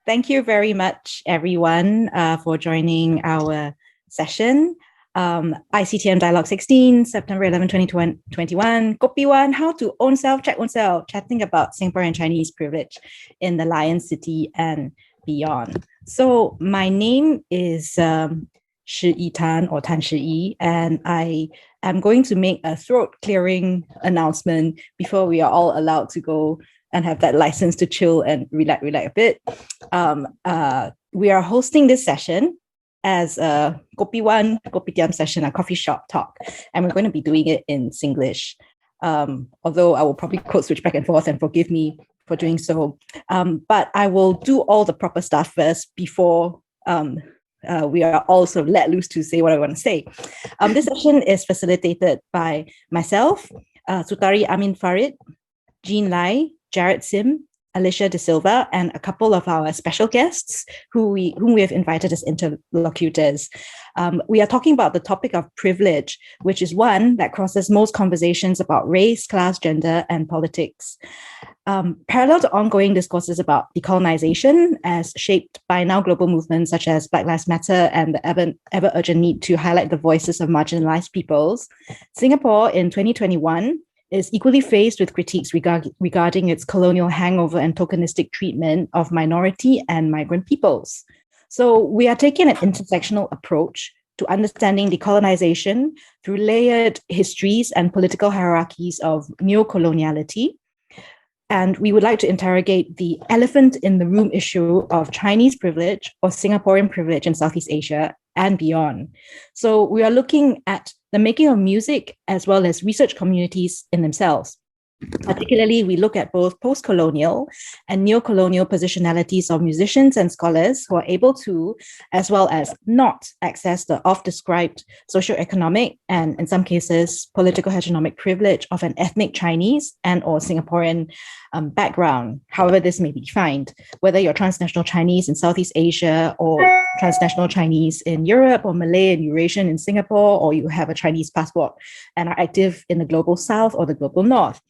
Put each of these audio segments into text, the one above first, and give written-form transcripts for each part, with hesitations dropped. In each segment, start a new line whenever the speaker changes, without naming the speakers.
Thank you very much, everyone, for joining our session. ICTM Dialogue 16, September 11, 2021. Kopi 1, how to own self, check oneself, chatting about Singaporean Chinese privilege in the Lion City and beyond. So my name is Shzr Ee Tan or Tan Shzr Ee, and I am going to make a throat clearing announcement before we are all allowed to go and have that license to chill and relax a bit. We are hosting this session as a Kopi 1, Kopitiam session, a coffee shop talk, and we're going to be doing it in Singlish. Although I will probably code switch back and forth, and forgive me for doing so. But I will do all the proper stuff first before we are also let loose to say what I want to say. This session is facilitated by myself, Sutari Amin Farid, Jean Lai, Jarrod Sim, Alicia de Silva, and a couple of our special guests whom we have invited as interlocutors. We are talking about the topic of privilege, which is one that crosses most conversations about race, class, gender, and politics. Parallel to ongoing discourses about decolonization, as shaped by now global movements such as Black Lives Matter and the ever urgent need to highlight the voices of marginalized peoples, Singapore in 2021 is equally faced with critiques regarding its colonial hangover and tokenistic treatment of minority and migrant peoples. So we are taking an intersectional approach to understanding decolonization through layered histories and political hierarchies of neocoloniality. And we would like to interrogate the elephant in the room issue of Chinese privilege or Singaporean privilege in Southeast Asia and beyond. So we are looking at the making of music as well as research communities in themselves. Particularly, we look at both post-colonial and neo-colonial positionalities of musicians and scholars who are able to, as well as not, access the oft-described socioeconomic and, in some cases, political hegemonic privilege of an ethnic Chinese and or Singaporean background, however this may be defined, whether you're transnational Chinese in Southeast Asia or transnational Chinese in Europe or Malay and Eurasian in Singapore, or you have a Chinese passport and are active in the global South or the global North.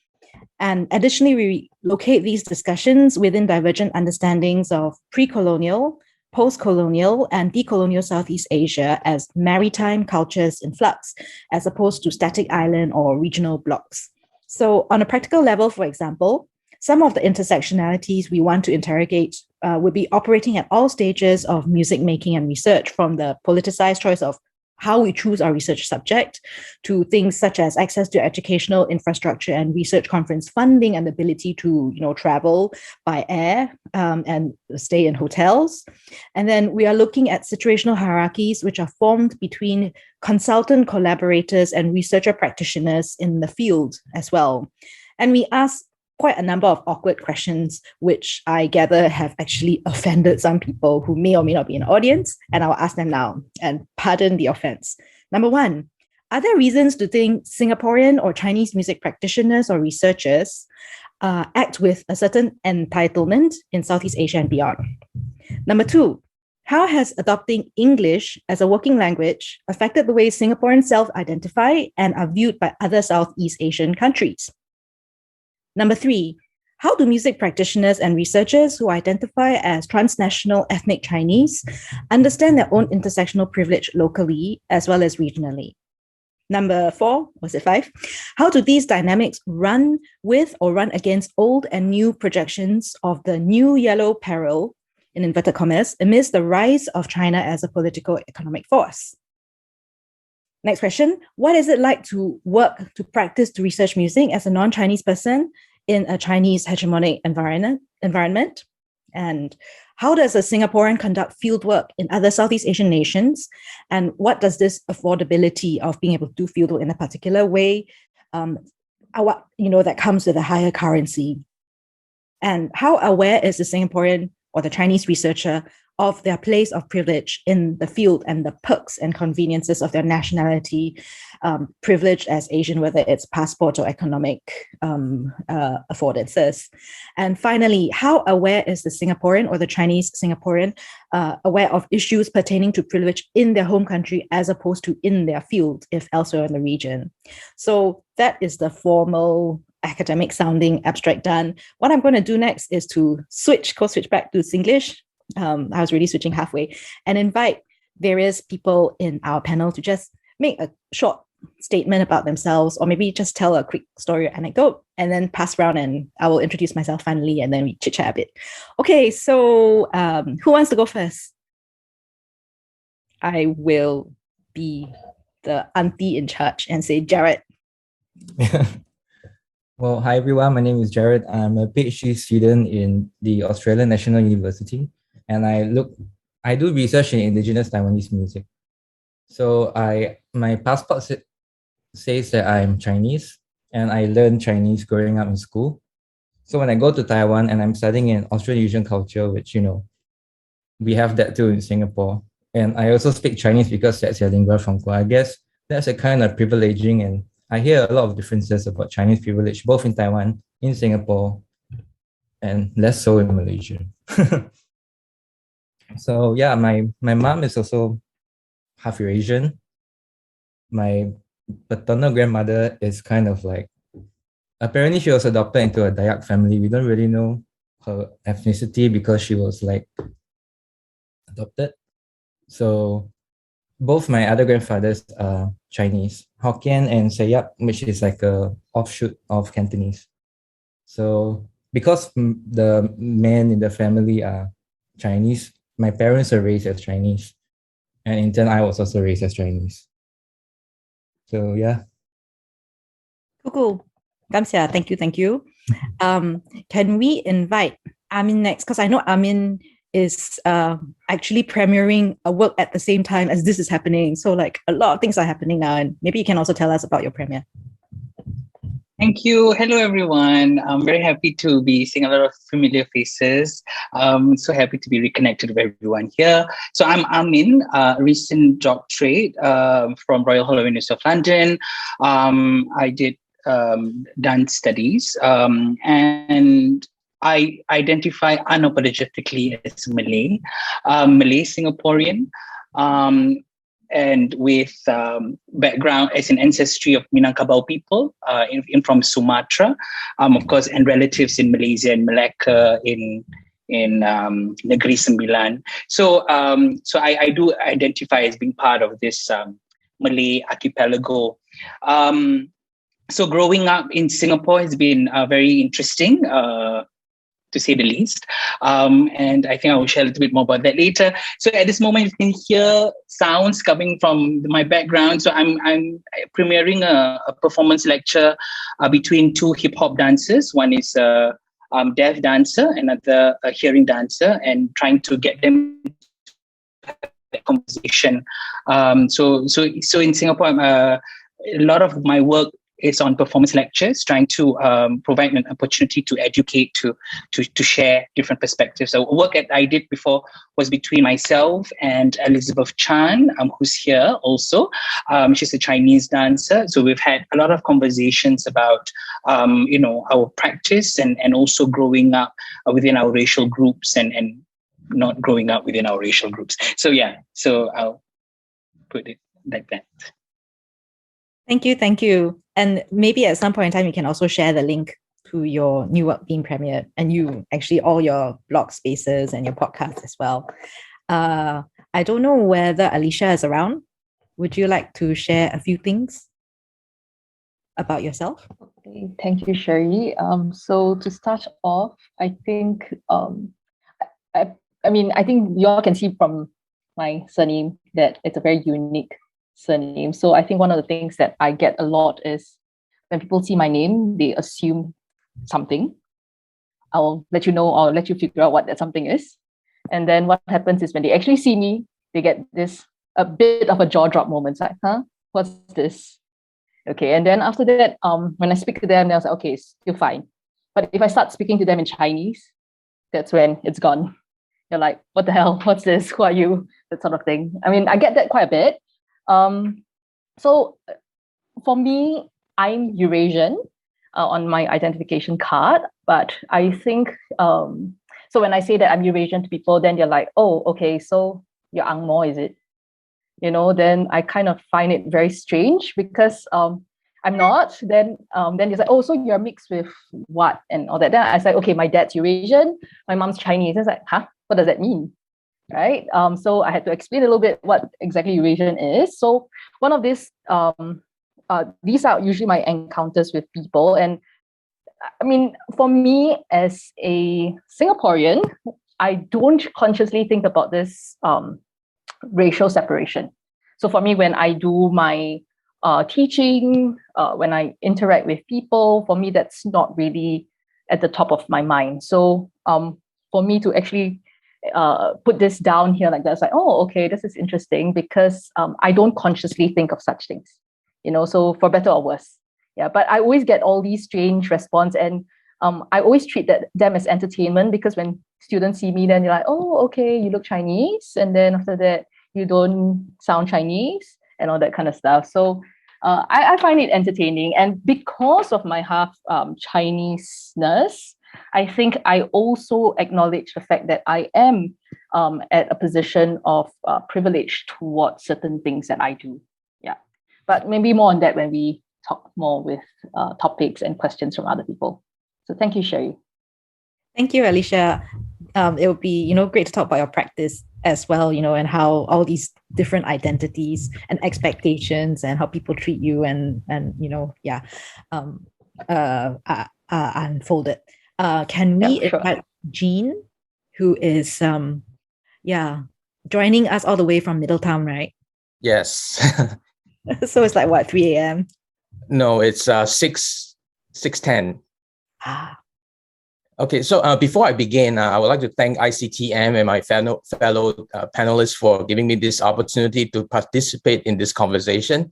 And additionally, we locate these discussions within divergent understandings of pre-colonial, post-colonial, and decolonial Southeast Asia as maritime cultures in flux, as opposed to static island or regional blocks. So on a practical level, for example, some of the intersectionalities we want to interrogate would be operating at all stages of music making and research, from the politicized choice of how we choose our research subject to things such as access to educational infrastructure and research conference funding and ability to travel by air and stay in hotels. And then we are looking at situational hierarchies which are formed between consultant collaborators and researcher practitioners in the field as well. And we ask quite a number of awkward questions, which I gather have actually offended some people who may or may not be in the audience, and I'll ask them now, and pardon the offense. Number one, are there reasons to think Singaporean or Chinese music practitioners or researchers act with a certain entitlement in Southeast Asia and beyond? Number two, how has adopting English as a working language affected the way Singaporeans self-identify and are viewed by other Southeast Asian countries? Number three, how do music practitioners and researchers who identify as transnational ethnic Chinese understand their own intersectional privilege locally as well as regionally? Number four, was it five? How do these dynamics run with or run against old and new projections of the new yellow peril, in inverted commas, amidst the rise of China as a political economic force? Next question, what is it like to work, to practice, to research music as a non-Chinese person in a Chinese hegemonic environment? And how does a Singaporean conduct field work in other Southeast Asian nations? And what does this affordability of being able to do field work in a particular way, that comes with a higher currency? And how aware is the Singaporean or the Chinese researcher of their place of privilege in the field and the perks and conveniences of their nationality, privilege as Asian, whether it's passport or economic affordances. And finally, how aware is the Singaporean or the Chinese Singaporean aware of issues pertaining to privilege in their home country as opposed to in their field, if elsewhere in the region? So that is the formal academic sounding abstract done. What I'm going to do next is to code switch back to Singlish, I was really switching halfway, and invite various people in our panel to just make a short statement about themselves, or maybe just tell a quick story or anecdote, and then pass around, and I will introduce myself finally, and then we chit chat a bit. Okay, so who wants to go first? I will be the auntie in charge and say, Jarrod.
Well, hi everyone. My name is Jarrod. I'm a PhD student in the Australian National University, and I do research in Indigenous Taiwanese music. So my passport says that I'm Chinese, and I learned Chinese growing up in school. So when I go to Taiwan and I'm studying in Austronesian culture, which we have that too in Singapore, and I also speak Chinese because that's your lingua franca. I guess that's a kind of privileging, and I hear a lot of differences about Chinese privilege, both in Taiwan, in Singapore, and less so in Malaysia. So yeah, my mom is also half Eurasian. My paternal grandmother is kind of like, apparently she was adopted into a Dayak family. We don't really know her ethnicity because she was like adopted. So both my other grandfathers are Chinese, Hokkien and Sayak, which is like a offshoot of Cantonese. So because the men in the family are Chinese, my parents are raised as Chinese. And in turn, I was also raised as Chinese. So yeah.
Cool. Kamsia, thank you. Can we invite Amin next? Because I know Amin is actually premiering a work at the same time as this is happening. So like a lot of things are happening now, and maybe you can also tell us about your premiere.
Thank you. Hello, everyone. I'm very happy to be seeing a lot of familiar faces. So happy to be reconnected with everyone here. So I'm Amin, recent doctorate from Royal Holloway University of London. I did dance studies and I identify unapologetically as Malay, Malay Singaporean. And with background as an ancestry of Minangkabau people from Sumatra, of course, and relatives in Malaysia and Malacca, in Negeri Sembilan. So I do identify as being part of this Malay archipelago. So growing up in Singapore has been very interesting, to say the least. And I think I will share a little bit more about that later. So at this moment, you can hear sounds coming from my background. So I'm premiering a performance lecture between two hip hop dancers. One is a deaf dancer, another a hearing dancer, and trying to get them conversation. So in Singapore, a lot of my work is on performance lectures, trying to provide an opportunity to educate, to share different perspectives. So work that I did before was between myself and Elizabeth Chan, who's here also. She's a Chinese dancer. So we've had a lot of conversations about, our practice and also growing up within our racial groups and not growing up within our racial groups. So I'll put it like that.
Thank you. And maybe at some point in time, you can also share the link to your new work being premiered, and all your blog spaces and your podcast as well. I don't know whether Alicia is around. Would you like to share a few things about yourself?
Okay, thank you, Sherry. So to start off, I think, I think you all can see from my surname that it's a very unique surname. So I think one of the things that I get a lot is when people see my name, they assume something. I'll let you know, or let you figure out what that something is. And then what happens is when they actually see me, they get a bit of a jaw drop moment. It's like, huh? What's this? Okay. And then after that, when I speak to them, they'll say, okay, still fine. But if I start speaking to them in Chinese, that's when it's gone. You're like, what the hell? What's this? Who are you? That sort of thing. I mean, I get that quite a bit. So for me, I'm Eurasian on my identification card, but I think, so when I say that I'm Eurasian to people, then they're like, oh, okay, so you're Ang Mo, is it? Then I kind of find it very strange because I'm not. Then it's like, oh, so you're mixed with what and all that. Then I was like, okay, my dad's Eurasian, my mom's Chinese. It's like, huh? What does that mean? right? So I had to explain a little bit what exactly Eurasian is. So one of these are usually my encounters with people. And I mean, for me as a Singaporean, I don't consciously think about this racial separation. So for me, when I do my teaching, when I interact with people, for me, that's not really at the top of my mind. So for me to actually put this down here like that, it's like, oh, okay, this is interesting, because I don't consciously think of such things, so for better or worse. Yeah, but I always get all these strange response, and I always treat them as entertainment, because when students see me, then you're like, oh, okay, you look Chinese, and then after that, you don't sound Chinese, and all that kind of stuff. So I find it entertaining, and because of my half Chineseness, I think I also acknowledge the fact that I am at a position of privilege towards certain things that I do. Yeah, but maybe more on that when we talk more with topics and questions from other people. So thank you, Shzr Ee.
Thank you, Alicia. It would be, great to talk about your practice as well, and how all these different identities and expectations and how people treat you and are unfolded. Can we invite Jean, who is joining us all the way from Middletown, right?
Yes.
So it's like what, 3 a.m.?
No, it's 6:10. Okay, so before I begin, I would like to thank ICTM and my fellow panelists for giving me this opportunity to participate in this conversation.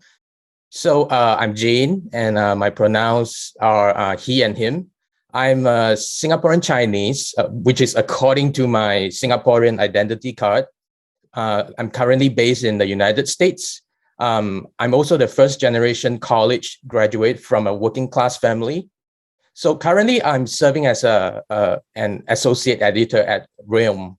So I'm Jane, and my pronouns are he and him. I'm a Singaporean Chinese, which is according to my Singaporean identity card. I'm currently based in the United States. I'm also the first generation college graduate from a working class family. So currently I'm serving as an associate editor at Realm.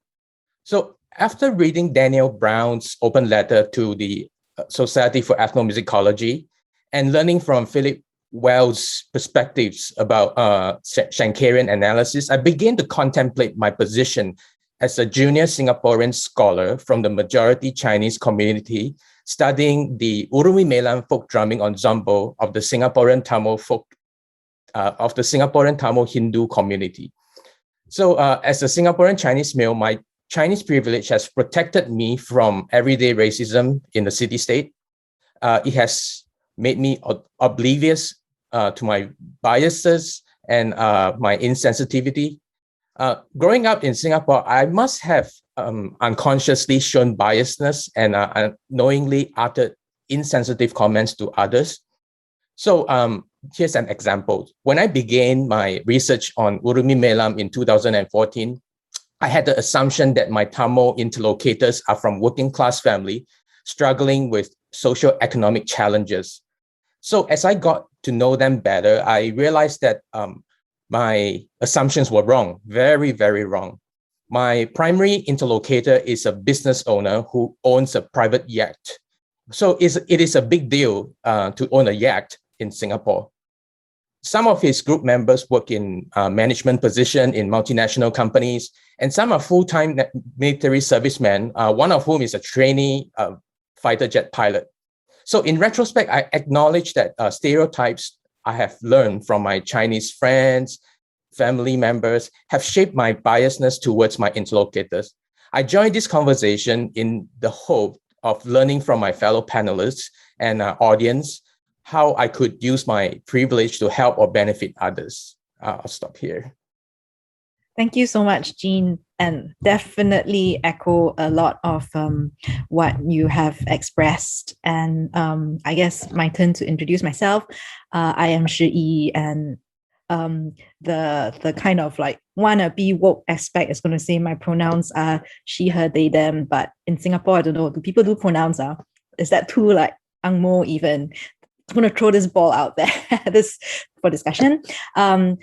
So after reading Daniel Brown's open letter to the Society for Ethnomusicology and learning from Philip Wells' perspectives about Shankarian analysis, I began to contemplate my position as a junior Singaporean scholar from the majority Chinese community studying the Urumi Melam folk drumming ensemble of the Singaporean Tamil Hindu community. So as a Singaporean Chinese male, my Chinese privilege has protected me from everyday racism in the city-state. It has made me oblivious to my biases and my insensitivity. Growing up in Singapore, I must have unconsciously shown biasness and knowingly uttered insensitive comments to others. So here's an example. When I began my research on Urumi Melam in 2014, I had the assumption that my Tamil interlocutors are from working class family struggling with socio-economic challenges. So as I got to know them better, I realized that my assumptions were wrong, very, very wrong. My primary interlocutor is a business owner who owns a private yacht. So it is a big deal to own a yacht in Singapore. Some of his group members work in management position in multinational companies, and some are full-time military servicemen, one of whom is a trainee fighter jet pilot. So in retrospect, I acknowledge that stereotypes I have learned from my Chinese friends, family members have shaped my biasness towards my interlocutors. I joined this conversation in the hope of learning from my fellow panelists and audience how I could use my privilege to help or benefit others. I'll stop here.
Thank you so much, Jean, and definitely echo a lot of what you have expressed. And I guess my turn to introduce myself. I am Shzr Ee, and the kind of like wannabe woke aspect is going to say my pronouns are she, her, they, them. But in Singapore, I don't know, do people do pronouns? Is that too like ang mo even? I'm going to throw this ball out there for discussion. About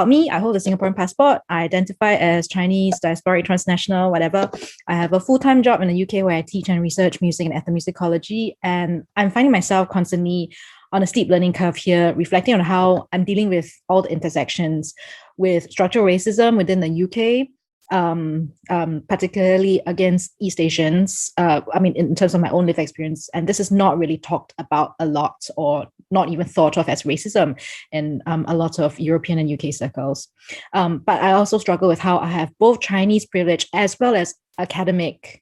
me, I hold a Singaporean passport. I identify as Chinese, diasporic, transnational, whatever. I have a full-time job in the UK where I teach and research music and ethnomusicology. And I'm finding myself constantly on a steep learning curve here, reflecting on how I'm dealing with all the intersections with structural racism within the UK, particularly against East Asians. I mean, in terms of my own lived experience, and this is not really talked about a lot or not even thought of as racism in a lot of European and UK circles. But I also struggle with how I have both Chinese privilege as well as academic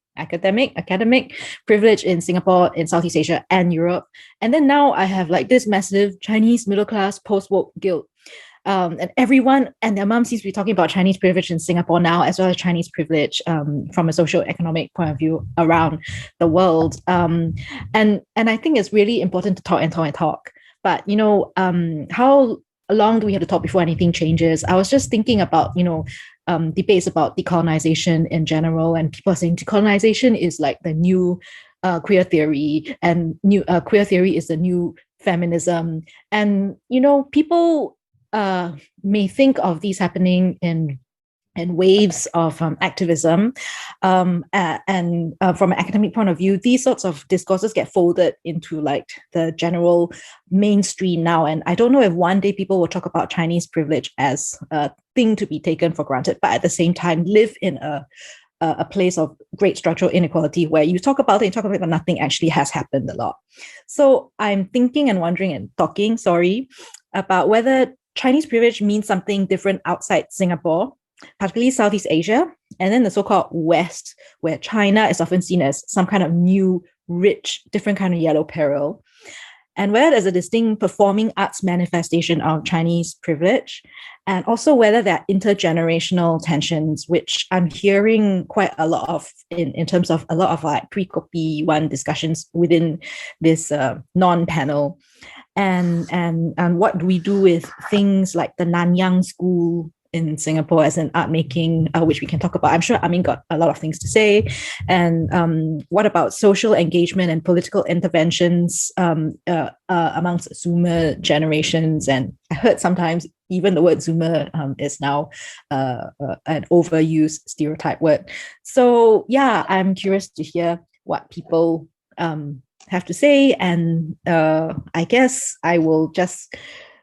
privilege in Singapore, in Southeast Asia and Europe. And then now I have like this massive Chinese middle class post-woke guilt. And everyone and their mom seems to be talking about Chinese privilege in Singapore now, as well as Chinese privilege from a socio-economic point of view around the world. And I think it's really important to talk. But, how long do we have to talk before anything changes? I was just thinking about, debates about decolonization in general, and people are saying decolonization is like the new queer theory, and queer theory is the new feminism. And, people may think of these happening in waves of activism, and from an academic point of view, these sorts of discourses get folded into like the general mainstream now. And I don't know if one day people will talk about Chinese privilege as a thing to be taken for granted, but at the same time live in a place of great structural inequality where you talk about it, but nothing actually has happened a lot. So I'm thinking and wondering and talking, about whether Chinese privilege means something different outside Singapore, particularly Southeast Asia, and then the so-called West, where China is often seen as some kind of new, rich, different kind of yellow peril, and whether there's a distinct performing arts manifestation of Chinese privilege, and also whether there are intergenerational tensions, which I'm hearing quite a lot of in terms of a lot of like pre-Kopi one discussions within this non-panel. And what do we do with things like the Nanyang school in Singapore as an art making, which we can talk about. I'm sure Amin got a lot of things to say. And what about social engagement and political interventions amongst Zoomer generations? And I heard sometimes even the word Zoomer is now an overused stereotype word. So yeah, I'm curious to hear what people have to say. And I guess I will just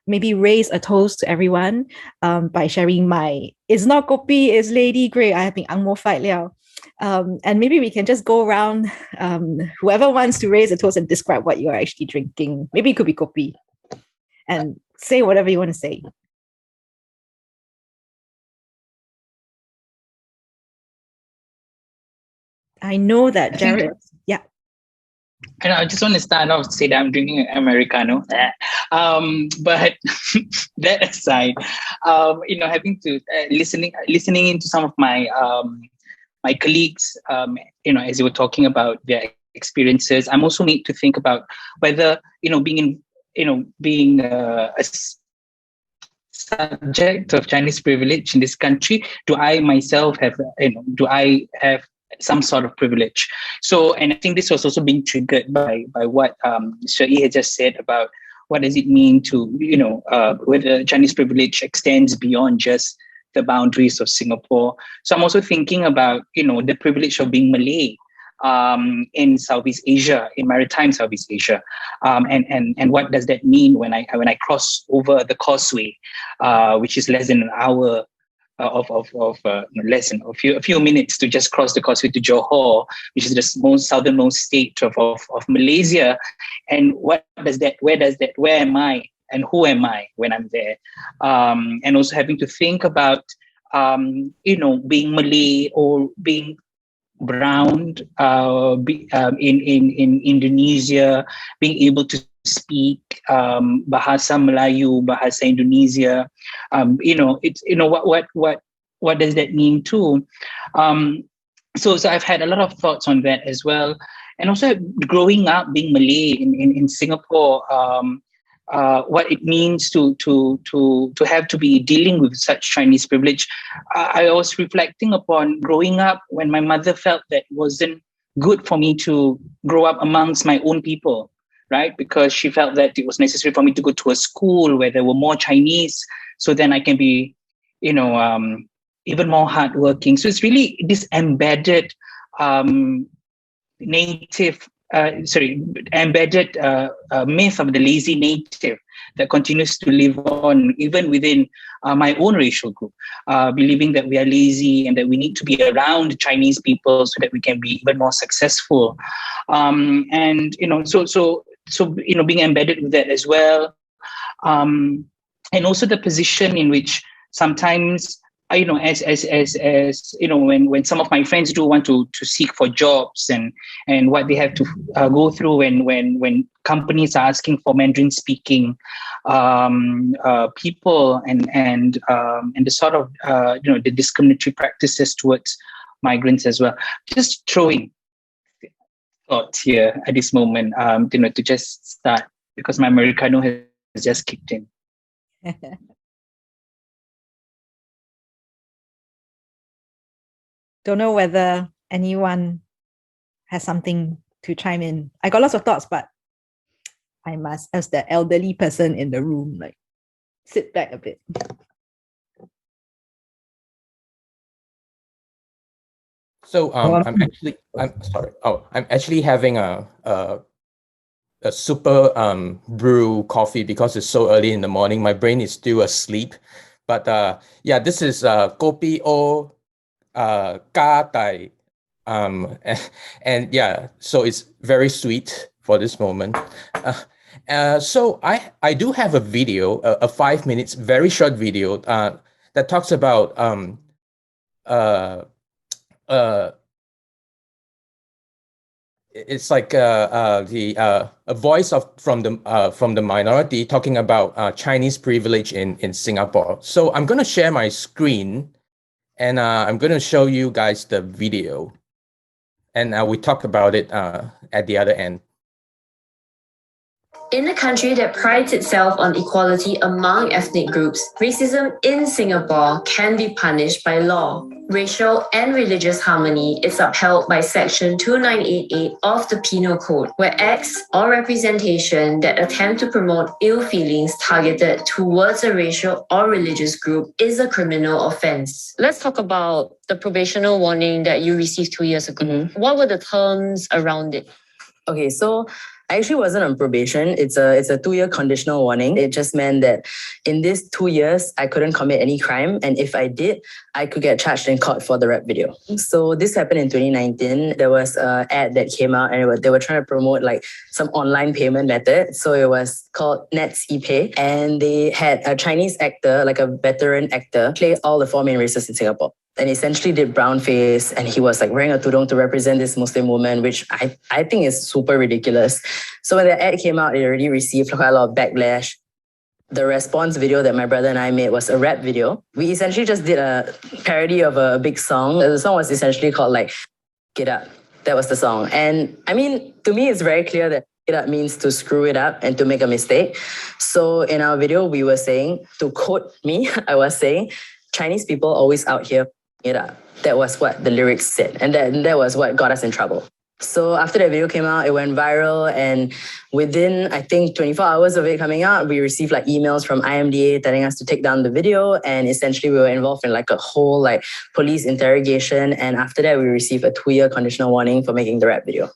maybe raise a toast to everyone by sharing my, it's not Kopi, it's Lady Grey. I have been angmofied liao. And maybe we can just go around, whoever wants to raise a toast and describe what you are actually drinking. Maybe it could be Kopi. And say whatever you want to say. I know that Jarrod, yeah.
And I just want to start off to say that I'm drinking Americano. But that aside, having to listening into some of my my colleagues, as you were talking about their experiences, I'm also made to think about whether being a subject of Chinese privilege in this country, do I myself have some sort of privilege? So, and I think this was also being triggered by what Shzr Ee had just said about what does it mean to, whether Chinese privilege extends beyond just the boundaries of Singapore. So I'm also thinking about, the privilege of being Malay in Southeast Asia, in maritime Southeast Asia, and what does that mean when I cross over the causeway, which is less than an hour less than a few minutes to just cross the causeway to Johor, which is the most southernmost state of Malaysia. And where am I and who am I when I'm there? And also having to think about, being Malay or being brown in Indonesia, being able to speak Bahasa Melayu, Bahasa Indonesia, what does that mean too? So I've had a lot of thoughts on that as well, and also growing up being Malay in Singapore, what it means to have to be dealing with such Chinese privilege. I was reflecting upon growing up when my mother felt that it wasn't good for me to grow up amongst my own people, right? Because she felt that it was necessary for me to go to a school where there were more Chinese, so then I can be, even more hardworking. So it's really this embedded embedded myth of the lazy native that continues to live on even within my own racial group, believing that we are lazy and that we need to be around Chinese people so that we can be even more successful. And being embedded with that as well. And also the position in which sometimes, when some of my friends do want to seek for jobs and what they have to go through when companies are asking for Mandarin speaking people and the sort of the discriminatory practices towards migrants as well. Just throwing thoughts here at this moment, to just start, because my Americano has just kicked in.
Don't know whether anyone has something to chime in. I got lots of thoughts, but I must, as the elderly person in the room, sit back a bit.
So I'm actually having a super brew coffee because it's so early in the morning. My brain is still asleep. But this is Kopi o Ka Tai. And yeah, so it's very sweet for this moment. So I do have a video, a 5 minutes, very short video that talks about it's like a voice from the minority talking about Chinese privilege in Singapore. So I'm going to share my screen, and I'm going to show you guys the video, and we talk about it at the other end.
In a country that prides itself on equality among ethnic groups, racism in Singapore can be punished by law. Racial and religious harmony is upheld by Section 2988 of the Penal Code, where acts or representation that attempt to promote ill feelings targeted towards a racial or religious group is a criminal offense. Let's talk about the probational warning that you received 2 years ago. Mm-hmm. What were the terms around it?
Okay, so I actually wasn't on probation. It's a 2-year conditional warning. It just meant that in these 2 years, I couldn't commit any crime. And if I did, I could get charged in court for the rap video. So this happened in 2019. There was an ad that came out and they were trying to promote some online payment method. So it was called Nets ePay. And they had a Chinese actor, a veteran actor, play all the 4 main races in Singapore. And essentially did brownface, and he was wearing a tudung to represent this Muslim woman, which I think is super ridiculous. So when the ad came out, it already received quite a lot of backlash. The response video that my brother and I made was a rap video. We essentially just did a parody of a big song. The song was essentially called Get Up. That was the song. And I mean, to me, it's very clear that Get Up means to screw it up and to make a mistake. So in our video, we were saying, to quote me, I was saying, Chinese people always out here it up. That was what the lyrics said. And that was what got us in trouble. So after that video came out, it went viral. And within, I think, 24 hours of it coming out, we received emails from IMDA telling us to take down the video. And essentially we were involved in a whole police interrogation. And after that, we received a 2-year conditional warning for making the rap video.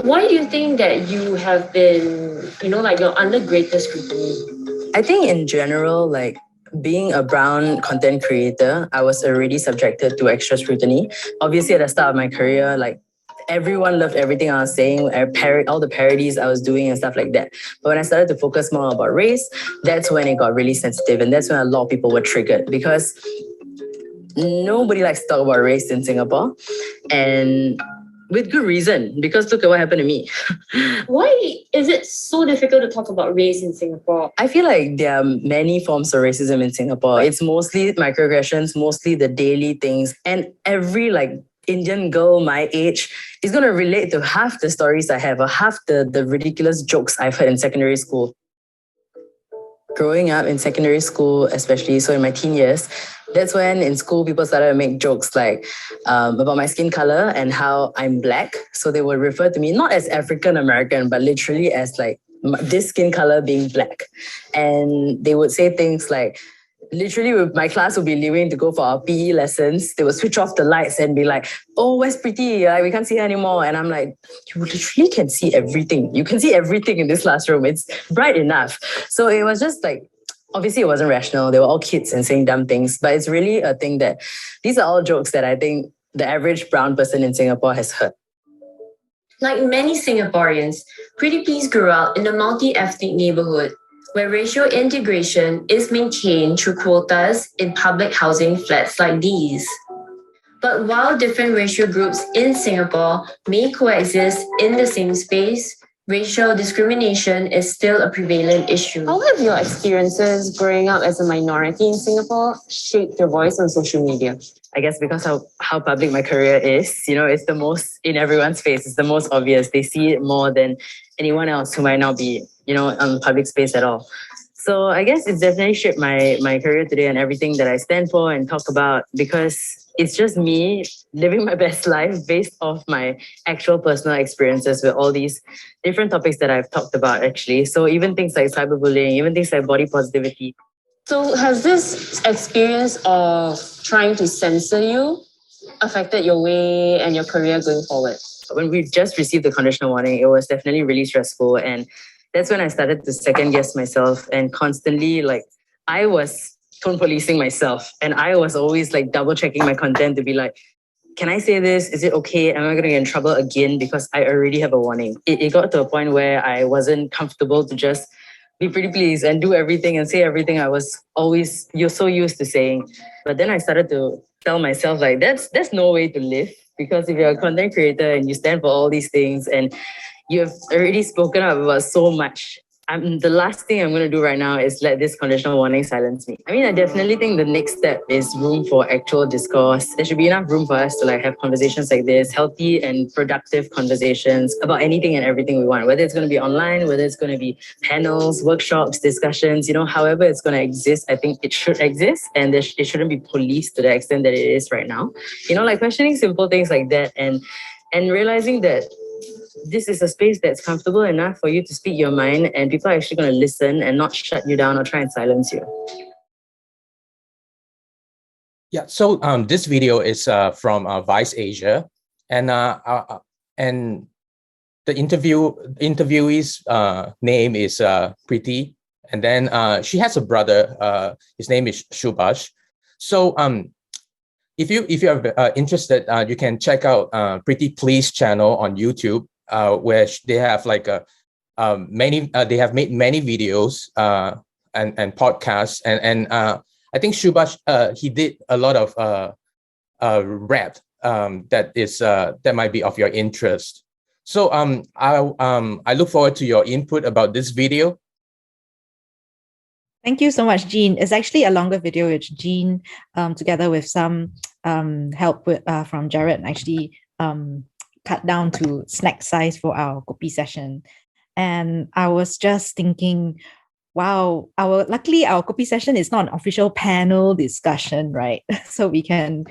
Why do you think that you have been, you're under greater scrutiny?
I think in general, being a brown content creator, I was already subjected to extra scrutiny. Obviously, at the start of my career, everyone loved everything I was saying, all the parodies I was doing and stuff like that. But when I started to focus more about race, that's when it got really sensitive. And that's when a lot of people were triggered, because nobody likes to talk about race in Singapore. And with good reason, because look at what happened to me.
Why is it so difficult to talk about race in Singapore?
I feel like there are many forms of racism in Singapore. It's mostly microaggressions, mostly the daily things. And every Indian girl my age is going to relate to half the stories I have or half the ridiculous jokes I've heard in secondary school. Growing up in secondary school, especially, so in my teen years, that's when in school people started to make jokes about my skin color and how I'm black. So they would refer to me not as African American, but literally as this skin color being black. And they would say things like, literally my class would be leaving to go for our PE lessons. They would switch off the lights and be like, oh, where's Pretty? Like, we can't see her anymore. And I'm like, you literally can see everything. You can see everything in this classroom. It's bright enough. So it was just like, obviously it wasn't rational. They were all kids and saying dumb things. But it's really a thing that these are all jokes that I think the average brown person in Singapore has heard.
Like many Singaporeans, Pretty Please grew up in a multi-ethnic neighborhood where racial integration is maintained through quotas in public housing flats like these. But while different racial groups in Singapore may coexist in the same space, racial discrimination is still a prevalent issue. How have your experiences growing up as a minority in Singapore shaped your voice on social media?
I guess because of how public my career is, it's the most in everyone's face. It's the most obvious. They see it more than anyone else who might not be, on public space at all. So I guess it's definitely shaped my career today and everything that I stand for and talk about, because it's just me living my best life based off my actual personal experiences with all these different topics that I've talked about, actually. So even things like cyberbullying, even things like body positivity.
So has this experience of trying to censor you affected your way and your career going forward?
When we just received the conditional warning, it was definitely really stressful. And that's when I started to second guess myself and constantly, I was tone policing myself. And I was always double checking my content to be like, can I say this? Is it okay? Am I going to get in trouble again? Because I already have a warning. It got to a point where I wasn't comfortable to just be pretty please and do everything and say everything I was always so used to saying. But then I started to tell myself that's no way to live, because if you're a content creator and you stand for all these things and you have already spoken up about so much, the last thing I'm going to do right now is let this conditional warning silence me. I mean, I definitely think the next step is room for actual discourse. There should be enough room for us to have conversations like this, healthy and productive conversations about anything and everything we want, whether it's going to be online, whether it's going to be panels, workshops, discussions, however it's going to exist. I think it should exist, and it shouldn't be policed to the extent that it is right now. Questioning simple things like that and realizing that this is a space that's comfortable enough for you to speak your mind, and people are actually going to listen and not shut you down or try and silence you.
Yeah, so this video is from Vice Asia, and the interviewee's name is Preeti, and then she has a brother. His name is Shubhash. So if you are interested, you can check out Preeti Please channel on YouTube, where they have they have made many videos and podcasts, and I think Shubhash he did a lot of rap that might be of your interest. So I look forward to your input about this video.
Thank you so much, Jean. It's actually a longer video which Jean, together with some help from Jarrod, actually cut down to snack size for our Kopi session. And I was just thinking, wow, luckily our Kopi session is not an official panel discussion, right? So we can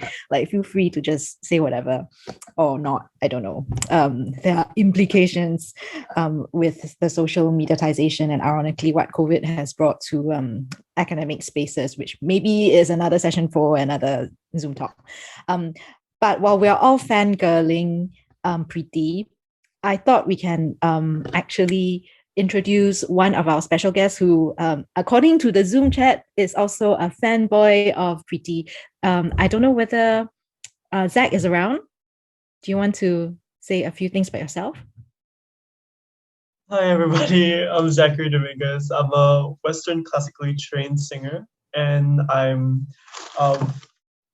feel free to just say whatever or not. I don't know. There are implications with the social mediatization and ironically what COVID has brought to academic spaces, which maybe is another session for another Zoom talk. But while we are all fangirling Preeti, I thought we can actually introduce one of our special guests who, according to the Zoom chat, is also a fanboy of Preeti. I don't know whether Zach is around. Do you want to say a few things about yourself?
Hi, everybody. I'm Zachary Dominguez. I'm a Western classically trained singer, and I'm of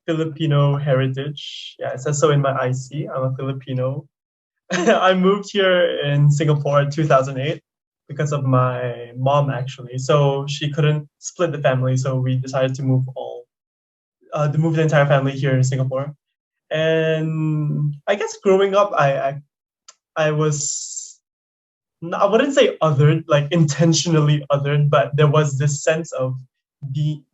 Filipino heritage. Yeah, it says so in my IC. I'm a Filipino. I moved here in Singapore in 2008 because of my mom, actually. So she couldn't split the family, so we decided to move the entire family here in Singapore. And I guess growing up, I was, I wouldn't say othered, intentionally othered, but there was this sense of being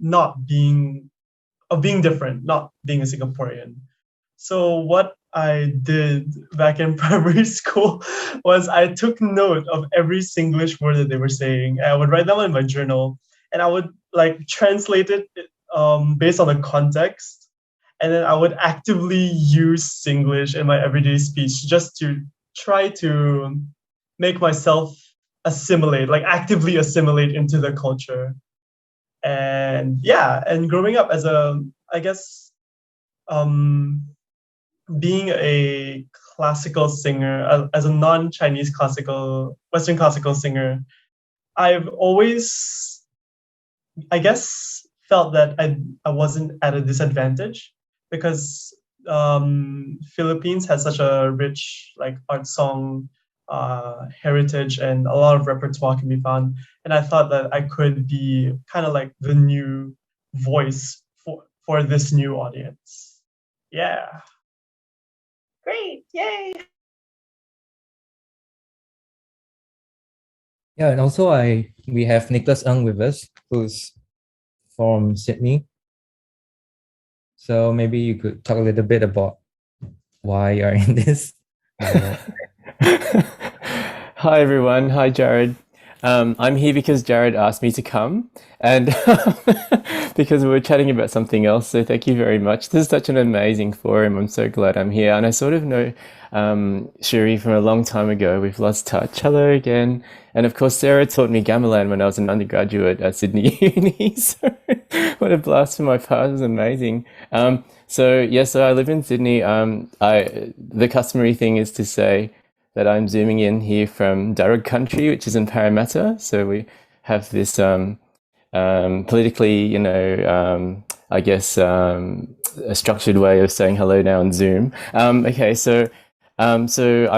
different, not being a Singaporean. So what I did back in primary school was I took note of every Singlish word that they were saying. I would write them in my journal, and I would like translate it based on the context, and then I would actively use Singlish in my everyday speech just to try to make myself assimilate, like actively assimilate into the culture. And yeah, and growing up as I guess, being a classical singer, as a non-Chinese classical, Western classical singer, I've always, I guess, felt that I wasn't at a disadvantage because Philippines has such a rich like art song heritage, and a lot of repertoire can be found. And I thought that I could be kind of like the new voice for this new audience. Yeah. Great. Yay.
Yeah, and also we have Nicholas Ng with us, who's from Sydney. So maybe you could talk a little bit about why you're in this.
Hi everyone. Hi Jarrod. I'm here because Jarrod asked me to come, and because we were chatting about something else. So thank you very much. This is such an amazing forum. I'm so glad I'm here, and I sort of know Shzr Ee from a long time ago. We've lost touch. Hello again. And of course, Sarah taught me gamelan when I was an undergraduate at Sydney Uni. So what a blast from my past! It was amazing. So I live in Sydney. The customary thing is to say that I'm zooming in here from Jarrod country, which is in Parramatta. So we have this politically, I guess, a structured way of saying hello now on Zoom. Okay, so I'm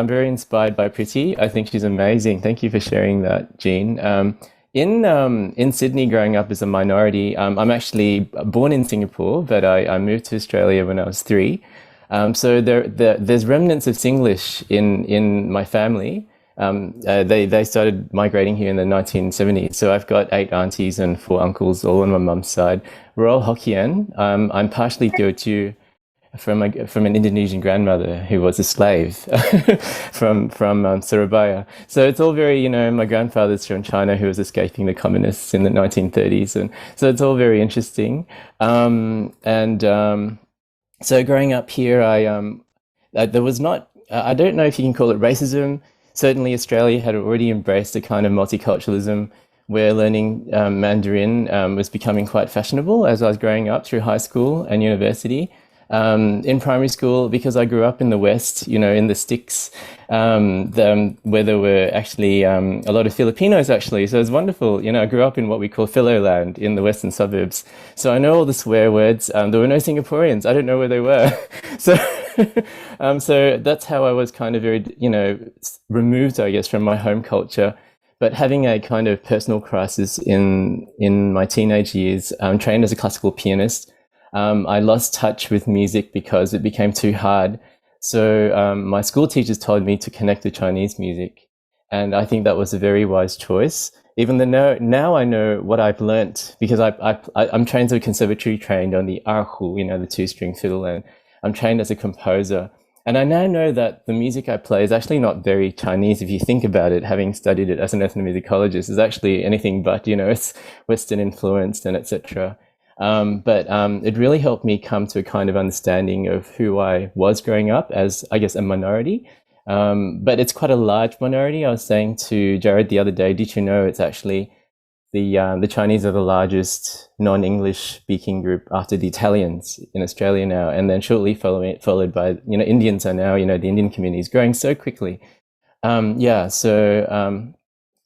very inspired by Priti. I think she's amazing. Thank you for sharing that, Jean. In Sydney, growing up as a minority, I'm actually born in Singapore, but I moved to Australia when I was 3. So there's remnants of Singlish in my family. They started migrating here in the 1970s. So I've got 8 aunties and 4 uncles, all on my mum's side. We're all Hokkien. I'm partially Teochew from an Indonesian grandmother who was a slave from Surabaya. So it's all very, my grandfather's from China who was escaping the communists in the 1930s, and so it's all very interesting. So growing up here, there was not, I don't know if you can call it racism. Certainly Australia had already embraced a kind of multiculturalism where learning Mandarin was becoming quite fashionable as I was growing up through high school and university. In primary school, because I grew up in the West, in the sticks, where there were actually a lot of Filipinos actually. So it was wonderful. I grew up in what we call Philo land in the western suburbs. So I know all the swear words. There were no Singaporeans. I don't know where they were. So, so that's how I was kind of very, removed, I guess, from my home culture. But having a kind of personal crisis in my teenage years, trained as a classical pianist. I lost touch with music because it became too hard. So my school teachers told me to connect to Chinese music. And I think that was a very wise choice. Even though now I know what I've learnt, because I'm trained as a conservatory trained on the erhu, the 2-string fiddle, and I'm trained as a composer. And I now know that the music I play is actually not very Chinese if you think about it, having studied it as an ethnomusicologist. It's actually anything but, it's Western influenced and etc. But it really helped me come to a kind of understanding of who I was growing up as, I guess, a minority. But it's quite a large minority. I was saying to Jarrod the other day, did you know it's actually the Chinese are the largest non-English speaking group after the Italians in Australia now, and then shortly followed by, Indians are now, the Indian community is growing so quickly. So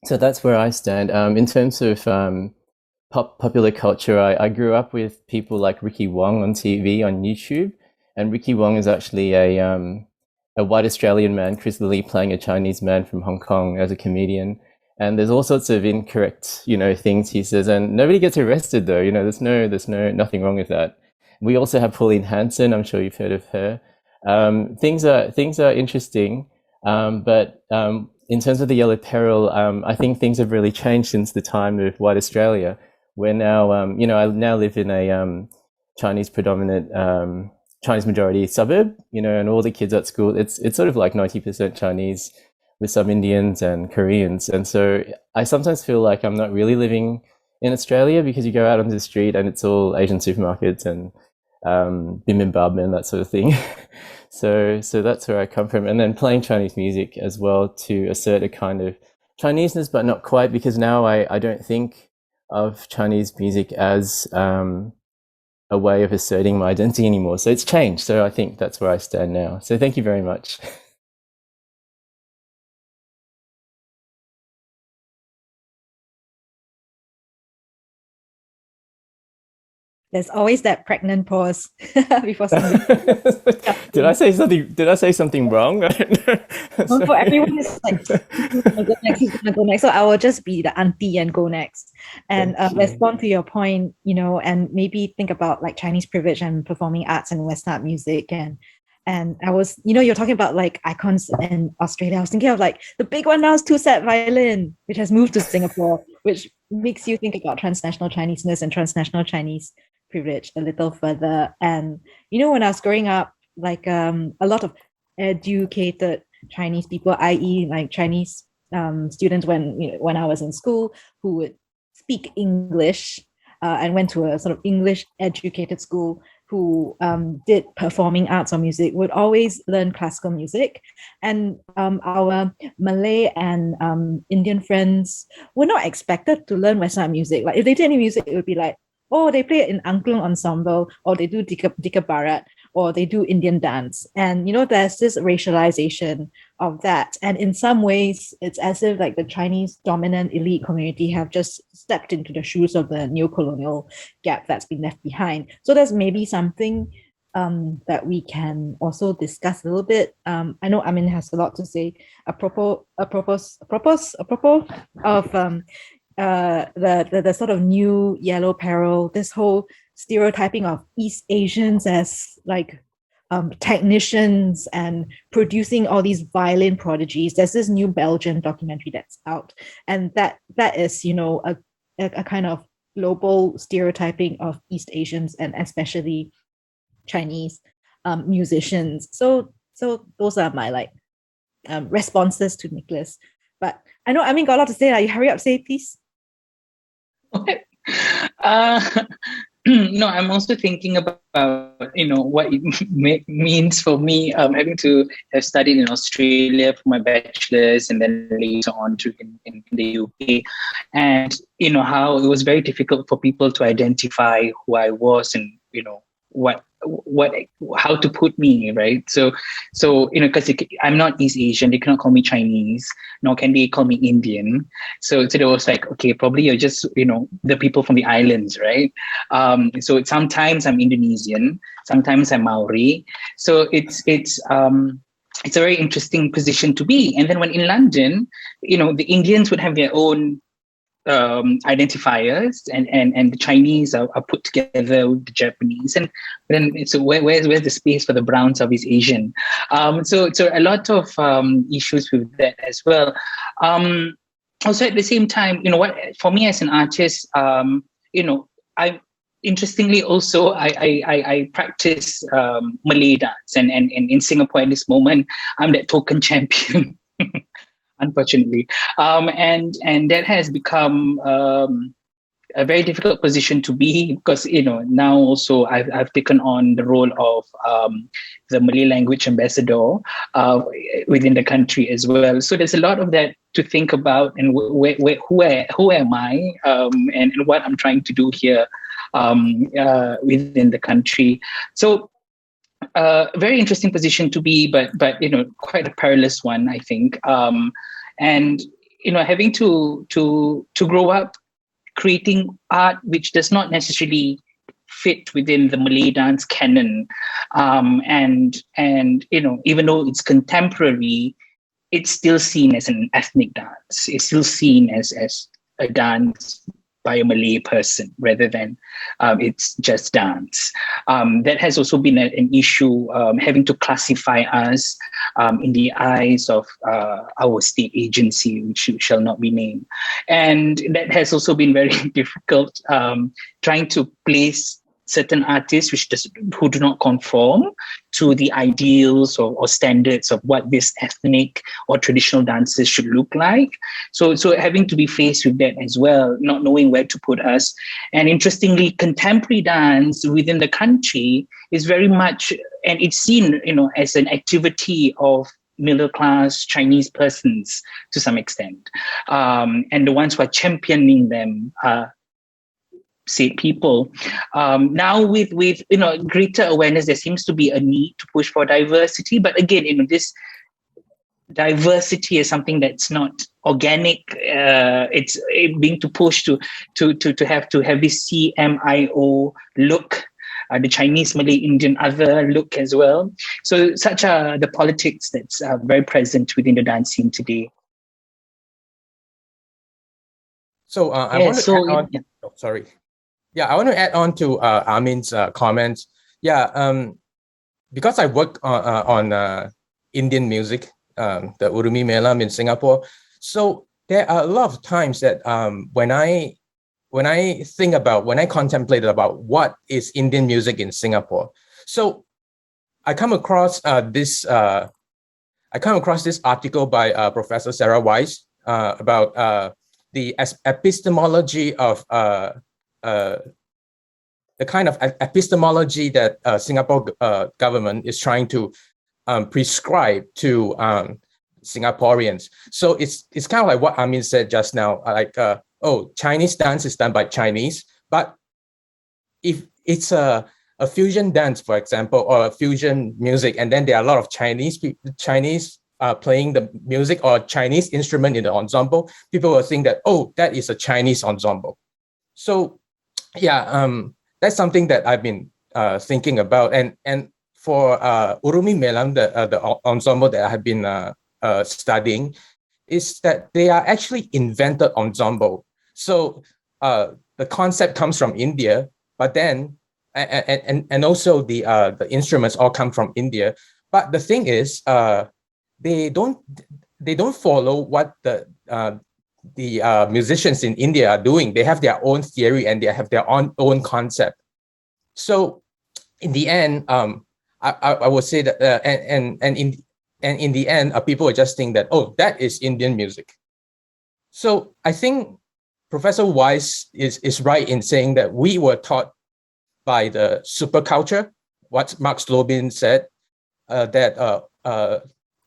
that's where I stand. In terms of popular culture, I grew up with people like Ricky Wong on TV, on YouTube, and Ricky Wong is actually a white Australian man, Chris Lilly playing a Chinese man from Hong Kong as a comedian. And there's all sorts of incorrect, things he says, and nobody gets arrested though. There's nothing wrong with that. We also have Pauline Hanson. I'm sure you've heard of her. Things are interesting, but in terms of the Yellow Peril, I think things have really changed since the time of white Australia. We're now, I now live in a Chinese predominant, Chinese majority suburb, and all the kids at school, it's sort of like 90% Chinese with some Indians and Koreans. And so I sometimes feel like I'm not really living in Australia because you go out onto the street and it's all Asian supermarkets and bibimbap and that sort of thing. So that's where I come from. And then playing Chinese music as well to assert a kind of Chineseness, but not quite, because now I don't think of Chinese music as a way of asserting my identity anymore. So it's changed. So I think that's where I stand now. So thank you very much.
There's always that pregnant pause before something.
Did I say something wrong? I don't know.
Well, for everyone is like, who's gonna go next? So I will just be the auntie and go next. And respond to your point, and maybe think about like Chinese privilege and performing arts and Western art music. And I was, you're talking about like icons in Australia. I was thinking of like the big one now is two-set violin, which has moved to Singapore, which makes you think about transnational Chineseness and transnational Chinese privilege a little further. And when I was growing up, like a lot of educated Chinese people, i.e. like Chinese students when I was in school, who would speak English and went to a sort of English educated school, who did performing arts or music, would always learn classical music. And our Malay and Indian friends were not expected to learn Western music. Like if they did any music, it would be like, oh, they play it in angklung ensemble, or they do dika barat, or they do Indian dance. And, there's this racialization of that. And in some ways, it's as if like the Chinese dominant elite community have just stepped into the shoes of the neo-colonial gap that's been left behind. So there's maybe something that we can also discuss a little bit. I know Amin has a lot to say apropos of the sort of new yellow peril, this whole stereotyping of East Asians as like technicians and producing all these violin prodigies. There's this new Belgian documentary that's out, and that is a kind of global stereotyping of East Asians and especially Chinese musicians. So those are my responses to Nicholas. But I know Amin got a lot to say. You hurry up, say please.
No, I'm also thinking about what it means for me having to have studied in Australia for my bachelor's and then later on in the UK, and how it was very difficult for people to identify who I was and how to put me, right? So because I'm not East Asian, they cannot call me Chinese, nor can they call me Indian. So it was like, okay, probably you're just the people from the islands, right? So sometimes I'm Indonesian, sometimes I'm Maori. So it's a very interesting position to be. And then when in London, the Indians would have their own identifiers, and the Chinese are put together with the Japanese, and then so where's the space for the brown Southeast Asian? So a lot of issues with that as well. Also at the same time, what for me as an artist, I interestingly also I practice Malay dance, and in Singapore at this moment I'm that token champion. Unfortunately, and that has become a very difficult position to be, because now also I've taken on the role of the Malay language ambassador within the country as well. So there's a lot of that to think about, and who am I, and what I'm trying to do here within the country. So. Very interesting position to be, but quite a perilous one, I think. And having to grow up creating art which does not necessarily fit within the Malay dance canon, and even though it's contemporary, it's still seen as an ethnic dance. It's still seen as a dance by a Malay person rather than it's just dance. That has also been an issue, having to classify us in the eyes of our state agency, which shall not be named. And that has also been very difficult, trying to place certain artists who do not conform to the ideals or standards of what this ethnic or traditional dances should look like. So having to be faced with that as well, not knowing where to put us. And interestingly, contemporary dance within the country is very much, and it's seen, as an activity of middle class Chinese persons to some extent. And the ones who are championing them are say people. Now with greater awareness, there seems to be a need to push for diversity. But again, this diversity is something that's not organic. It's being to push to have this CMIO look, the Chinese, Malay, Indian, other look as well. So such are the politics that's very present within the dance scene today.
So I want to add on. Yeah. Oh, sorry. Yeah, I want to add on to Amin's comments. Yeah, because I work on Indian music, the Urumi Melam in Singapore. So there are a lot of times that when I contemplate about what is Indian music in Singapore, so I come across this article by Professor Sarah Weiss about the epistemology of the kind of epistemology that Singapore government is trying to prescribe to Singaporeans. So it's kind of like what Amin said just now, like, Chinese dance is done by Chinese, but if it's a fusion dance, for example, or a fusion music, and then there are a lot of Chinese playing the music or Chinese instrument in the ensemble, people will think that, that is a Chinese ensemble. So yeah, that's something that I've been thinking about. And for Urumi Melam, the ensemble that I have been studying, is that they are actually invented ensemble. So the concept comes from India, but then and also the instruments all come from India. But the thing is, they don't follow what the musicians in India are doing. They have their own theory and they have their own concept. So in the end, I would say that in the end, people would just think that, that is Indian music. So I think Professor Weiss is right in saying that we were taught by the superculture, what Marx Lobin said, that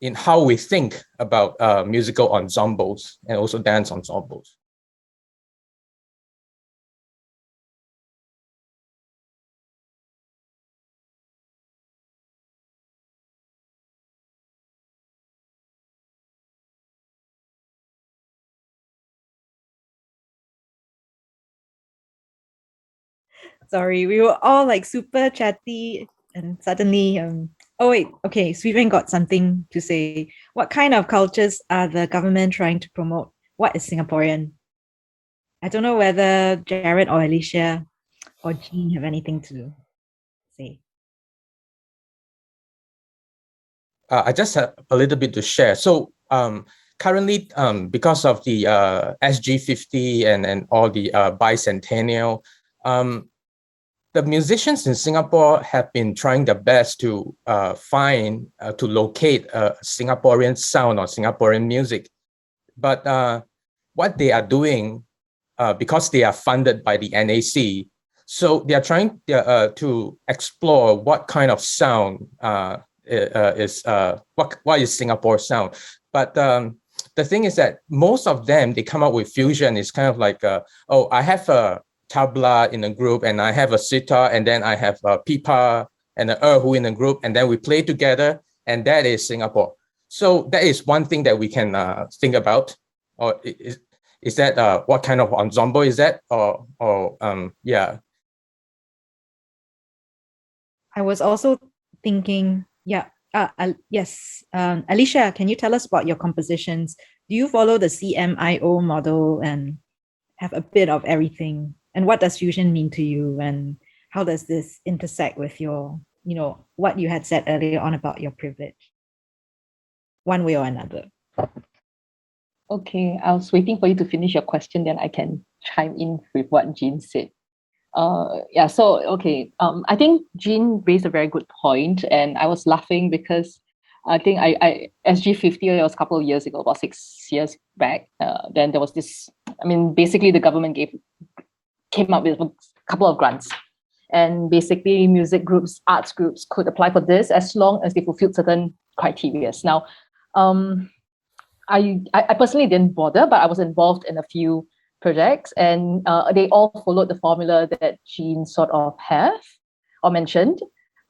in how we think about musical ensembles and also dance ensembles.
Sorry, we were all like super chatty and suddenly oh wait, okay, Sweven got something to say. What kind of cultures are the government trying to promote? What is Singaporean? I don't know whether Jarrod or Alicia or Jean have anything to say.
I just have a little bit to share. So currently, because of the SG50 and all the bicentennial, the musicians in Singapore have been trying their best to to locate a Singaporean sound or Singaporean music. But what they are doing, because they are funded by the NAC, so they are trying to explore what kind of sound what is Singapore sound. But the thing is that most of them, they come up with fusion. It's kind of like, I have a tabla in a group, and I have a sitar, and then I have a pipa and an erhu in a group, and then we play together, and that is Singapore. So that is one thing that we can think about. Or is that what kind of ensemble is that? Or yeah.
I was also thinking, yes, Alicia, can you tell us about your compositions? Do you follow the CMIO model and have a bit of everything? And what does fusion mean to you? And how does this intersect with your, what you had said earlier on about your privilege, one way or another?
Okay, I was waiting for you to finish your question, then I can chime in with what Jean said. I think Jean raised a very good point, and I was laughing because I think I SG50, it was a couple of years ago, about 6 years back. Then there was this, basically the government came up with a couple of grants. And basically music groups, arts groups could apply for this as long as they fulfilled certain criteria. Now, I personally didn't bother, but I was involved in a few projects, and they all followed the formula that Jean sort of have or mentioned.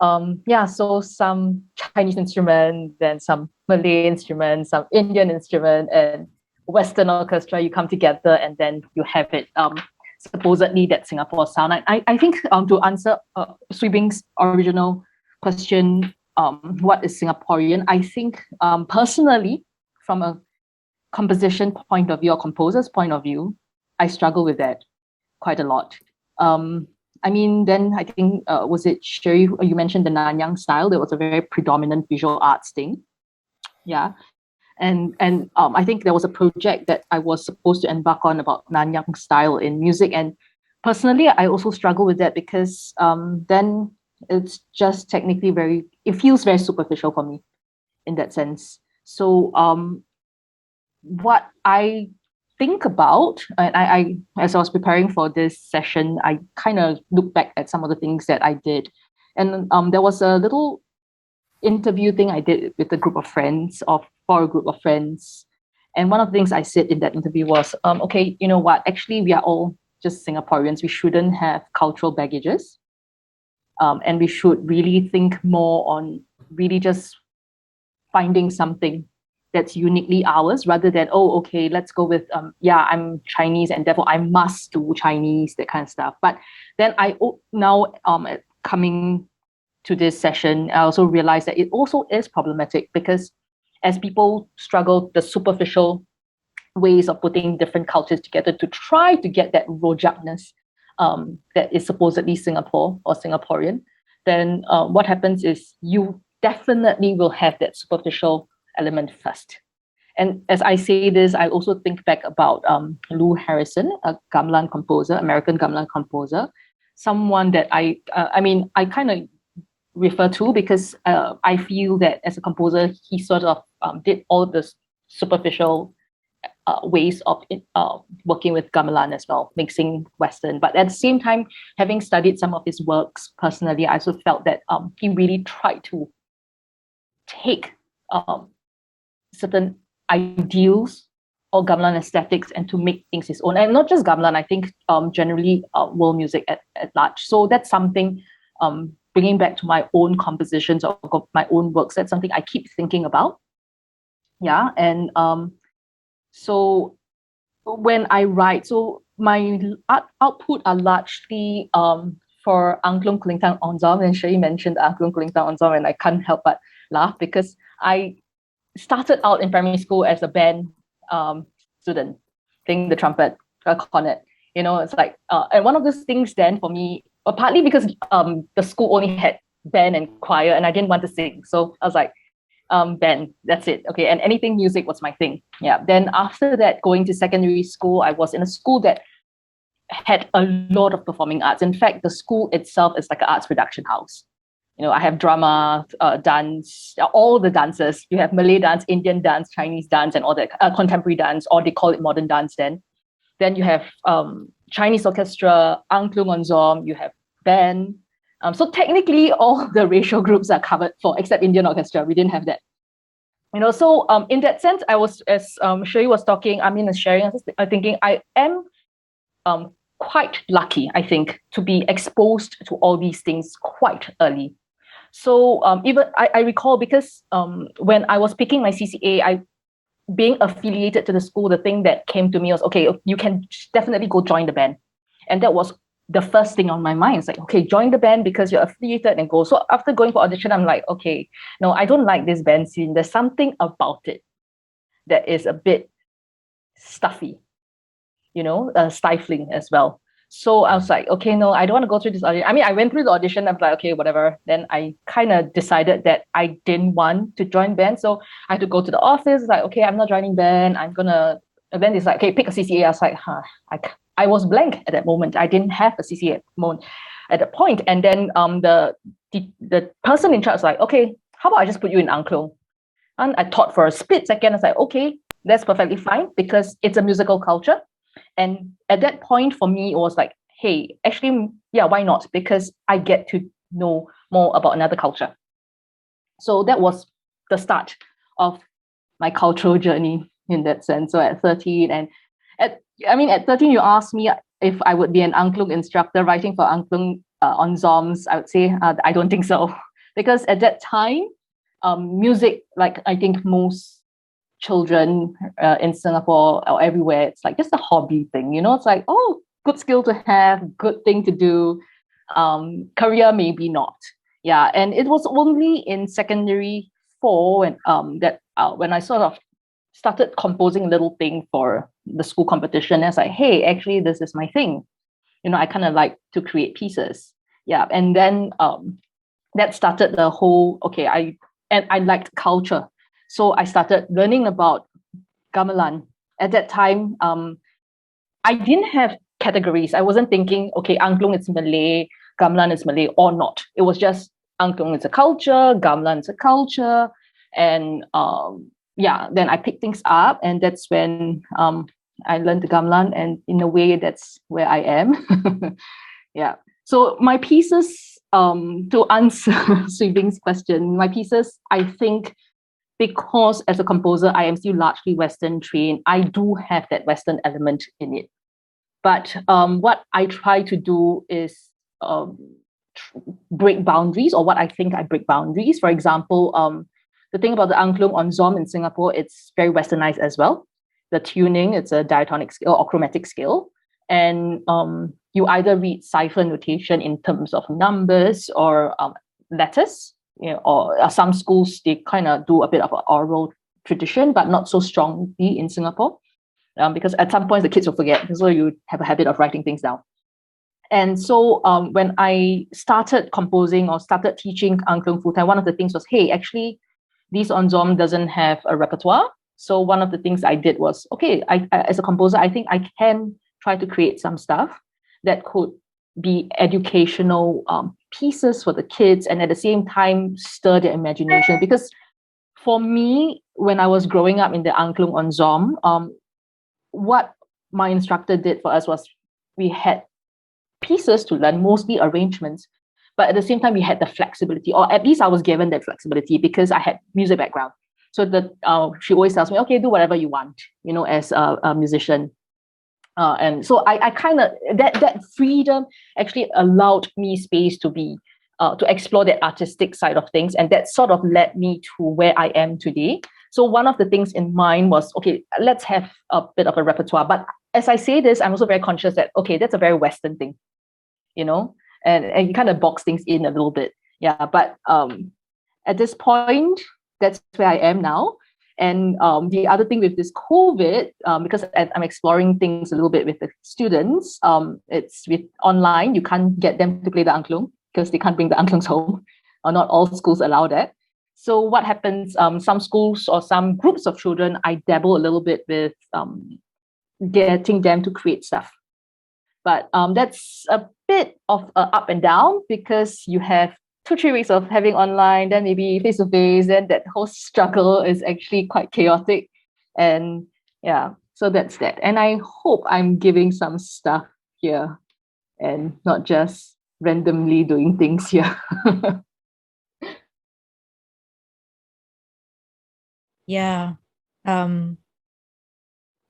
So some Chinese instrument, then some Malay instrument, some Indian instrument, and Western orchestra, you come together and then you have it supposedly that Singapore sound. I think to answer Swee Bing's original question, what is Singaporean? I think personally, from a composition point of view or composer's point of view, I struggle with that quite a lot. Then I think, was it Sherry, you mentioned the Nanyang style? There was a very predominant visual arts thing. Yeah. And I think there was a project that I was supposed to embark on about Nanyang style in music. And personally, I also struggle with that because then it's just technically it feels very superficial for me in that sense. So what I think about, and I as I was preparing for this session, I kind of looked back at some of the things that I did. And there was a little interview thing I did with a group of friends, for a group of friends. And one of the things I said in that interview was, okay, you know what, actually we are all just Singaporeans. We shouldn't have cultural baggages. And we should really think more on really just finding something that's uniquely ours rather than, okay, let's go with, I'm Chinese and therefore I must do Chinese, that kind of stuff. But then now coming to this session, I also realized that it also is problematic because as people struggle the superficial ways of putting different cultures together to try to get that rojakness that is supposedly Singapore or Singaporean, then what happens is you definitely will have that superficial element first. And as I say this, I also think back about Lou Harrison, a gamelan composer, American gamelan composer, someone that I kind of refer to because I feel that as a composer, he sort of did all the superficial ways of working with gamelan as well, mixing Western. But at the same time, having studied some of his works personally, I also felt that he really tried to take certain ideals or gamelan aesthetics and to make things his own. And not just gamelan, I think generally world music at large. So that's something, bringing back to my own compositions or my own works, that's something I keep thinking about. Yeah, and so when I write, so my art output are largely for Angklung Kulintang Ensemble, and Sherry mentioned Angklung Kulintang Ensemble, and I can't help but laugh because I started out in primary school as a band student, playing the trumpet, cornet. It's like, and one of those things then for me, partly because the school only had band and choir, and I didn't want to sing, so I was like, band, that's it. Okay, and anything music was my thing. Yeah. Then after that, going to secondary school, I was in a school that had a lot of performing arts. In fact, the school itself is like an arts production house. I have drama, dance, all the dances. You have Malay dance, Indian dance, Chinese dance, and all that, contemporary dance, or they call it modern dance then. Then you have Chinese orchestra, Angklung Ensemble, you have band. So technically, all the racial groups are covered for, except Indian orchestra. We didn't have that. So in that sense, I was, as Sherry was talking, as sharing, I was thinking I am quite lucky, I think, to be exposed to all these things quite early. So even I recall because when I was picking my CCA, being affiliated to the school, the thing that came to me was, okay, you can definitely go join the band. And that was the first thing on my mind. It's like, okay, join the band because you're affiliated and go. So after going for audition, I'm like, okay, no, I don't like this band scene. There's something about it that is a bit stuffy, stifling as well. So I was like, okay, no, I don't want to go through this audition. I went through the audition. I'm like, okay, whatever. Then I kind of decided that I didn't want to join band. So I had to go to the office. Like, okay, I'm not joining band. And then it's like, okay, pick a CCA. I was like, I was blank at that moment. I didn't have a CCA at that point. And then the person in charge was like, okay, how about I just put you in angklung? And I thought for a split second, I was like, okay, that's perfectly fine because it's a musical culture. And at that point for me, it was like, hey, actually, yeah, why not? Because I get to know more about another culture. So that was the start of my cultural journey in that sense. So at 13, and at 13, you asked me if I would be an angklung instructor writing for angklung on ZOMs. I would say I don't think so, because at that time, music, like I think most children in Singapore or everywhere, it's like just a hobby thing. It's like, oh, good skill to have, good thing to do. Career maybe not. Yeah, and it was only in secondary 4 when I sort of started composing a little thing for the school competition. I was like, hey, actually, this is my thing. I kind of like to create pieces. Yeah, and then that started the whole, okay, I liked culture. So I started learning about gamelan. At that time, I didn't have categories. I wasn't thinking, okay, angklung is Malay, gamelan is Malay or not. It was just angklung is a culture, gamelan is a culture. And then I picked things up, and that's when I learned the gamelan, and in a way, that's where I am. Yeah. So my pieces, to answer Sui-Bing's question, my pieces, I think, because as a composer, I am still largely Western trained, I do have that Western element in it. But what I try to do is break boundaries, or what I think I break boundaries. For example, the thing about the angklung on ZOM in Singapore, it's very Westernized as well. The tuning, it's a diatonic scale or chromatic scale. And you either read cipher notation in terms of numbers or letters, or some schools, they kind of do a bit of an oral tradition, but not so strongly in Singapore, because at some point the kids will forget, so you have a habit of writing things down. And so when I started composing or started teaching angklung full-time, one of the things was, hey, actually, this ensemble doesn't have a repertoire. So one of the things I did was, okay, I as a composer, I think I can try to create some stuff that could be educational pieces for the kids, and at the same time stir their imagination. Because for me, when I was growing up in the angklung ensemble, what my instructor did for us was we had pieces to learn, mostly arrangements, but at the same time we had the flexibility, or at least I was given that flexibility because I had music background. So she always tells me, okay, do whatever you want, as a musician. And so I kind of, that freedom actually allowed me space to be, to explore that artistic side of things. And that sort of led me to where I am today. So one of the things in mind was, okay, let's have a bit of a repertoire. But as I say this, I'm also very conscious that, okay, that's a very Western thing, and you kind of box things in a little bit. Yeah. But at this point, that's where I am now. And the other thing with this COVID, because I'm exploring things a little bit with the students, it's with online. You can't get them to play the angklung because they can't bring the angklungs home, or not all schools allow that. So what happens, some schools or some groups of children, I dabble a little bit with getting them to create stuff. But that's a bit of up and down, because you have 2-3 weeks of having online, then maybe face-to-face, then that whole struggle is actually quite chaotic. And yeah, so that's that. And I hope I'm giving some stuff here and not just randomly doing things here.
Yeah.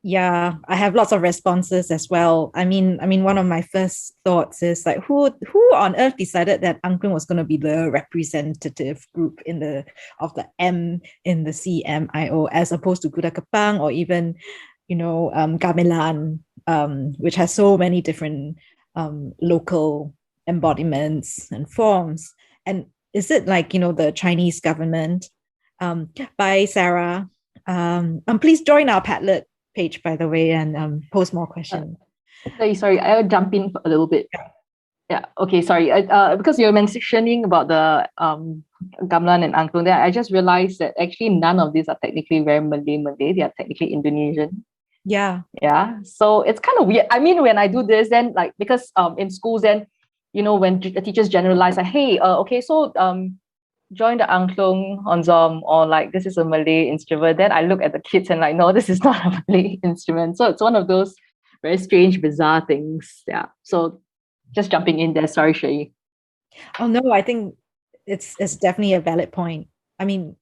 Yeah, I have lots of responses as well. I mean, one of my first thoughts is like, who on earth decided that angklung was going to be the representative group of the M in the CMIO, as opposed to Kuda Kepang or even, gamelan, which has so many different local embodiments and forms. And is it like, the Chinese government? Bye, Sarah. Please join our Padlet page, by the way, and post more questions.
Sorry, I'll jump in a little bit. Yeah. Okay. Sorry. Because you were mentioning about the gamelan and angklung, I just realized that actually none of these are technically very Malay. They are technically Indonesian.
Yeah.
Yeah. So it's kind of weird. I mean, when I do this, then like, because in schools, then, when the teachers generalize, like, hey, okay, so join the angklung on Zoom, or like, this is a Malay instrument. Then I look at the kids and like, no, this is not a Malay instrument. So it's one of those very strange, bizarre things. Yeah. So just jumping in there. Sorry, Shzr Ee.
Oh no, I think it's definitely a valid point. I mean,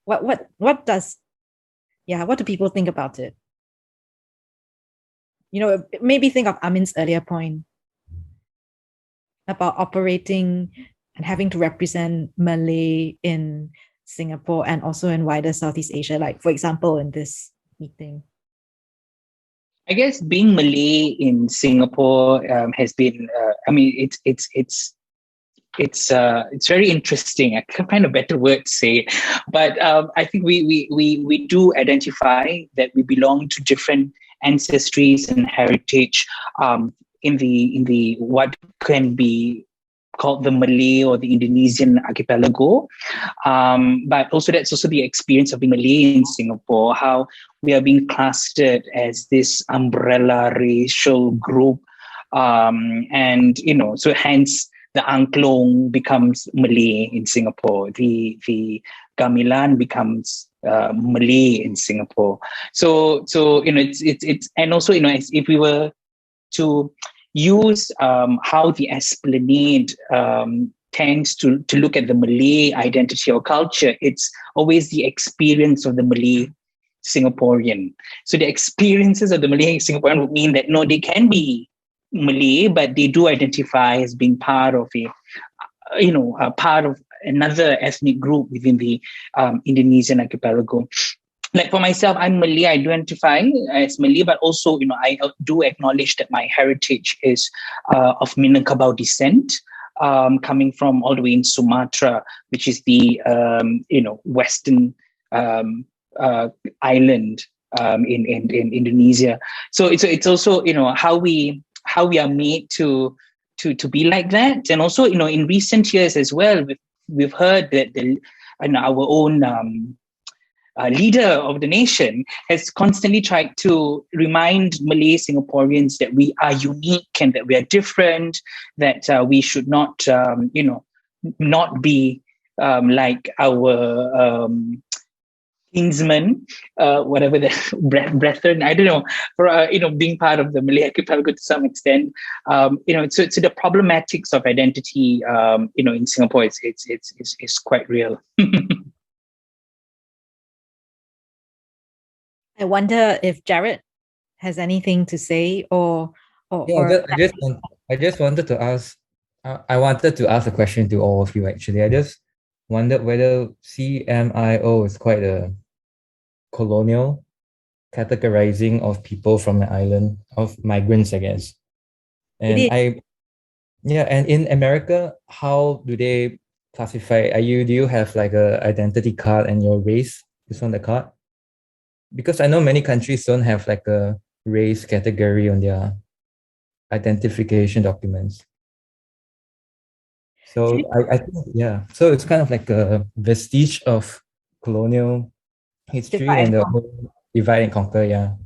what do people think about it? Maybe think of Amin's earlier point about operating and having to represent Malay in Singapore and also in wider Southeast Asia, like for example in this meeting.
I guess being Malay in Singapore has been. It's very interesting. I can't find a better word to say, but I think we do identify that we belong to different ancestries and heritage in the what can be called the Malay or the Indonesian archipelago. But also that's also the experience of being Malay in Singapore, how we are being clustered as this umbrella racial group. And, so hence the Angklung becomes Malay in Singapore. The Gamelan becomes Malay in Singapore. So it's and also, if we were to use how the Esplanade tends to look at the Malay identity or culture, it's always the experience of the Malay Singaporean. So the experiences of the Malay Singaporean would mean that, no, they can be Malay, but they do identify as being part of a part of another ethnic group within the Indonesian archipelago. Like for myself, I'm Malay. I do identify as Malay, but also, I do acknowledge that my heritage is of Minangkabau descent, coming from all the way in Sumatra, which is the western island in Indonesia. So it's also how we are made to be like that, and also in recent years as well, we've heard that our own leader of the nation has constantly tried to remind Malay Singaporeans that we are unique and that we are different, that we should not not be like our kinsmen, whatever the brethren, I don't know, for being part of the Malay archipelago to some extent. So the problematics of identity, in Singapore, it's quite real.
I wonder if Jarrod has anything to say or
I just wanted to ask. I wanted to ask a question to all of you. Actually, I just wondered whether CMIO is quite a colonial categorizing of people from the island, of migrants, I guess. And and in America, how do they classify? Do you have like a identity card and your race is on the card? Because I know many countries don't have like a race category on their identification documents. So I think, so it's kind of like a vestige of colonial history and the whole divide and conquer, So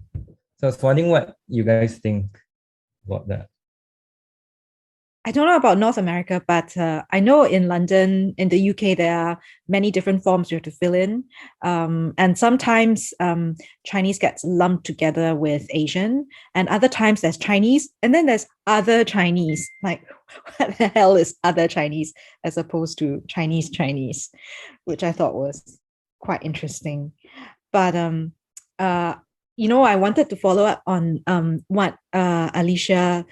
I was wondering what you guys think about that.
I don't know about North America, but I know in London, in the UK, there are many different forms you have to fill in. And sometimes Chinese gets lumped together with Asian, and other times there's Chinese, and then there's other Chinese. Like, what the hell is other Chinese as opposed to Chinese, which I thought was quite interesting. But I wanted to follow up on what Alicia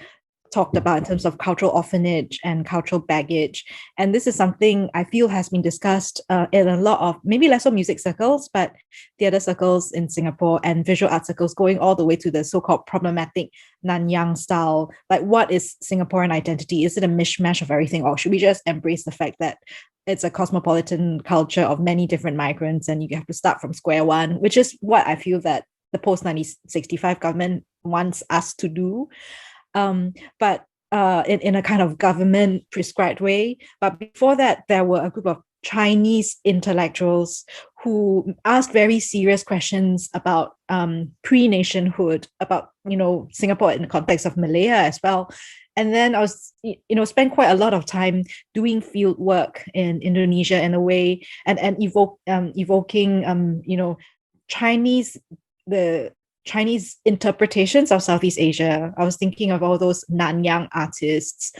talked about in terms of cultural orphanage and cultural baggage. And this is something I feel has been discussed in a lot of, maybe less of music circles, but theatre circles in Singapore and visual art circles, going all the way to the so-called problematic Nanyang style. Like, what is Singaporean identity? Is it a mishmash of everything? Or should we just embrace the fact that it's a cosmopolitan culture of many different migrants and you have to start from square one, which is what I feel that the post-1965 government wants us to do. But in a kind of government prescribed way. But before that, there were a group of Chinese intellectuals who asked very serious questions about pre-nationhood, about Singapore in the context of Malaya as well. And then I was spent quite a lot of time doing field work in Indonesia in a way, and evoking the Chinese interpretations of Southeast Asia. I was thinking of all those Nanyang artists.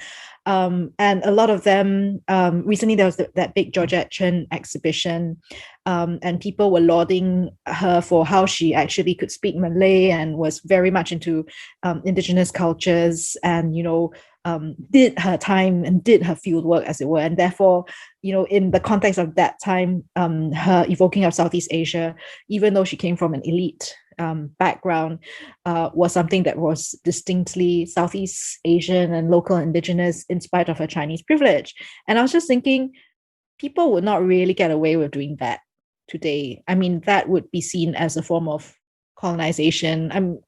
And a lot of them, recently there was that big Georgette Chen exhibition, and people were lauding her for how she actually could speak Malay and was very much into indigenous cultures, and did her time and did her field work, as it were. And therefore, in the context of that time, her evoking of Southeast Asia, even though she came from an elite background, was something that was distinctly Southeast Asian and local indigenous in spite of her Chinese privilege. And I was just thinking, people would not really get away with doing that today. I mean, that would be seen as a form of colonization. And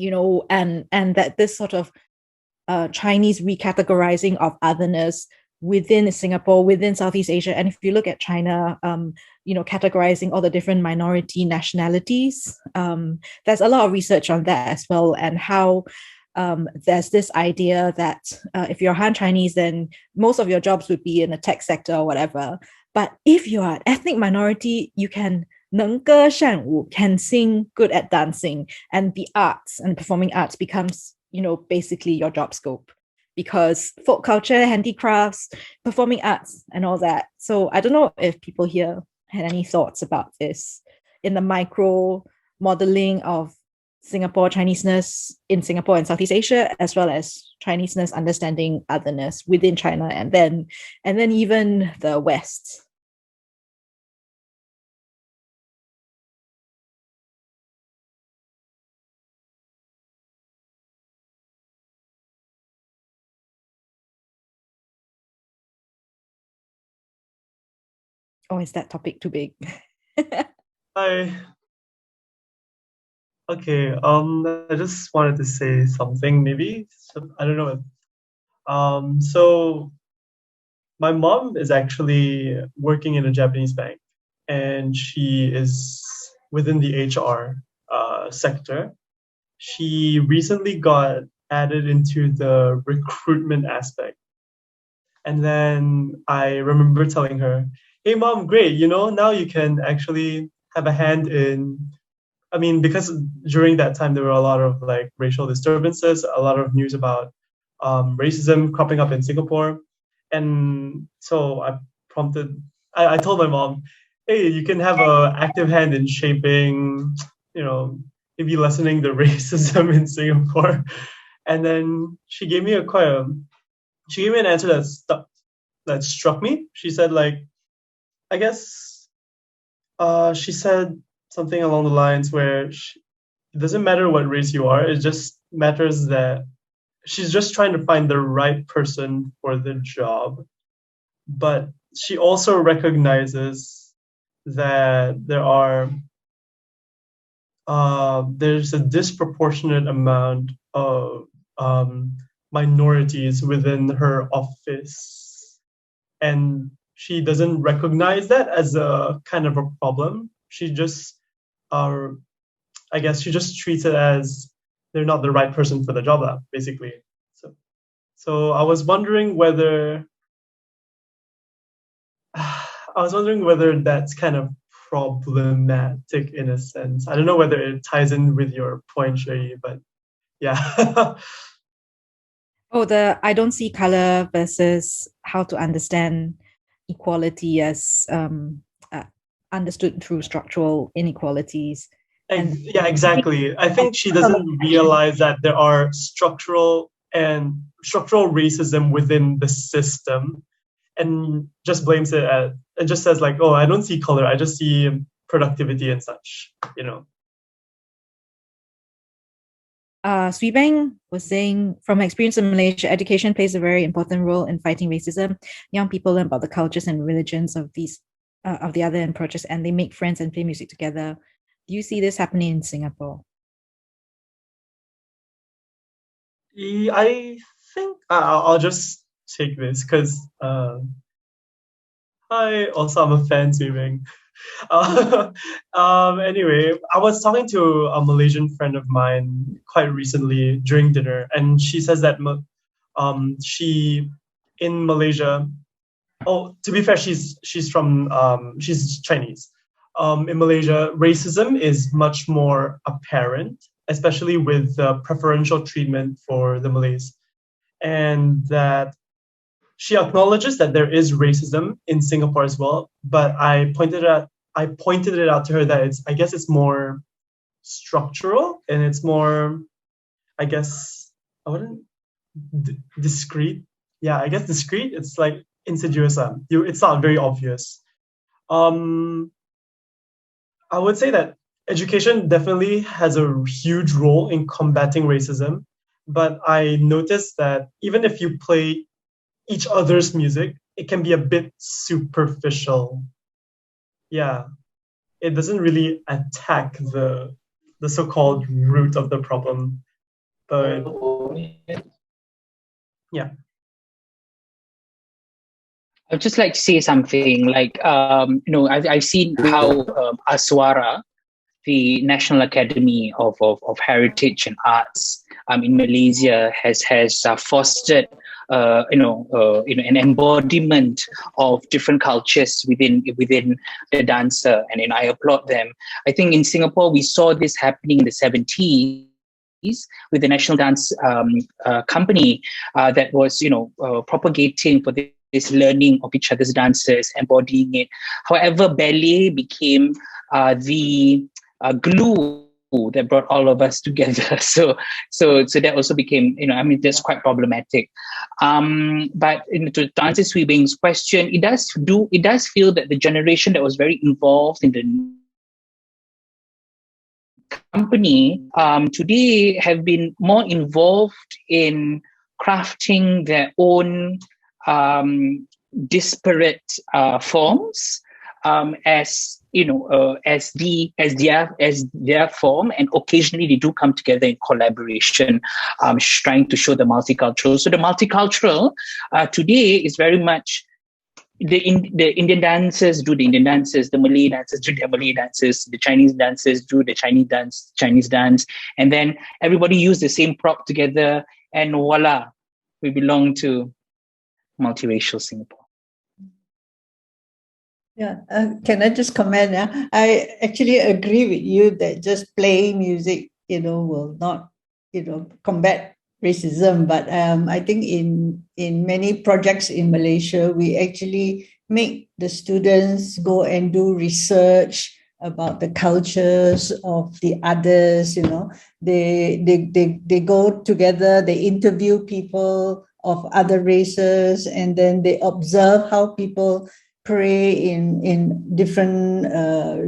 that this sort of Chinese recategorizing of otherness within Singapore, within Southeast Asia. And if you look at China, categorizing all the different minority nationalities, there's a lot of research on that as well, and how there's this idea that if you're Han Chinese, then most of your jobs would be in the tech sector or whatever. But if you are an ethnic minority, you can 能歌善舞, can sing, good at dancing, and the arts and performing arts becomes basically your job scope, because folk culture, handicrafts, performing arts, and all that. So I don't know if people here had any thoughts about this in the micro modeling of Singapore Chineseness in Singapore and Southeast Asia, as well as Chineseness understanding otherness within China, and then even the West. Or is that topic too big?
Okay, I just wanted to say something, maybe. I don't know. So my mom is actually working in a Japanese bank, and she is within the HR sector. She recently got added into the recruitment aspect. And then I remember telling her, hey, mom, great, now you can actually have a hand in, because during that time, there were a lot of like racial disturbances, a lot of news about racism cropping up in Singapore. And so I told my mom, hey, you can have an active hand in shaping, maybe lessening the racism in Singapore. And then she gave me an answer that struck me. She said, I guess she said something along the lines where it doesn't matter what race you are, it just matters that she's just trying to find the right person for the job. But she also recognizes that there's a disproportionate amount of minorities within her office, and she doesn't recognize that as a kind of a problem. She just she just treats it as they're not the right person for the job, basically. So I was wondering whether that's kind of problematic in a sense. I don't know whether it ties in with your point, Shzr Ee, but yeah.
Oh, I don't see color versus how to understand equality as understood through structural inequalities.
Yeah, exactly. I think she doesn't realize that there are structural racism within the system, and just blames it and just says like, oh, I don't see color, I just see productivity and such,
Swee Bang was saying, from my experience in Malaysia, education plays a very important role in fighting racism. Young people learn about the cultures and religions of the other and approaches, and they make friends and play music together. Do you see this happening in Singapore?
I think I'll just take this because Hi, also I'm a fan swimming. Anyway, I was talking to a Malaysian friend of mine quite recently during dinner, and she says that she in Malaysia. Oh, to be fair, she's from she's Chinese. In Malaysia, racism is much more apparent, especially with the preferential treatment for the Malays, and that she acknowledges that there is racism in Singapore as well. But I pointed it out to her that I guess it's more structural and it's more, I guess, I wouldn't discreet. Yeah, I guess discreet. It's like insidious. It's not very obvious. I would say that education definitely has a huge role in combating racism, but I noticed that even if you play each other's music, it can be a bit superficial. Yeah, it doesn't really attack the so-called root of the problem, but yeah.
I'd just like to say something like, I've seen how Aswara, the National Academy of Heritage and Arts in Malaysia, has fostered an embodiment of different cultures within the dancer, and I applaud them. I think in Singapore we saw this happening in the 70s with the National Dance Company that was propagating for this learning of each other's dances, embodying it. However, ballet became the glue that brought all of us together. So that also became, that's quite problematic. But to answer Sui Bing's question, it does feel that the generation that was very involved in the company today have been more involved in crafting their own disparate forms as their form, and occasionally they do come together in collaboration, trying to show the multicultural. So the multicultural today is very much the Indian dancers do the Indian dances, the Malay dancers do their Malay dances, the Chinese dancers do the Chinese dance, and then everybody use the same prop together, and voila, we belong to multiracial Singapore.
Yeah, can I just comment? I actually agree with you that just playing music, will not, combat racism. But I think in many projects in Malaysia, we actually make the students go and do research about the cultures of the others. They go together, they interview people of other races, and then they observe how people pray in different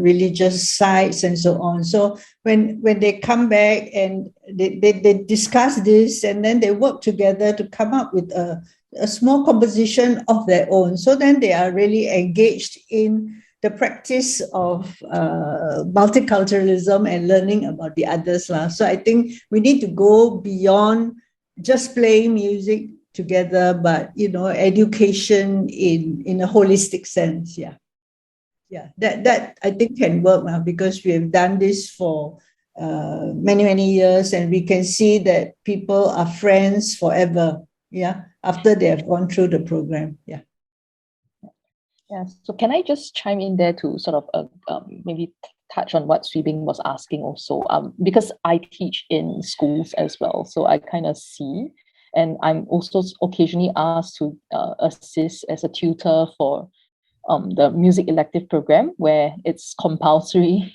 religious sites and so on. So when they come back and they discuss this, and then they work together to come up with a small composition of their own. So then they are really engaged in the practice of multiculturalism and learning about the others. So I think we need to go beyond just playing music together, but education in a holistic sense. That I think can work now, because we have done this for many years, and we can see that people are friends forever after they have gone through the program.
So can I just chime in there to sort of maybe touch on what Sui Bing was asking also, because I teach in schools as well, so I kind of see. And I'm also occasionally asked to assist as a tutor for the music elective program, where it's compulsory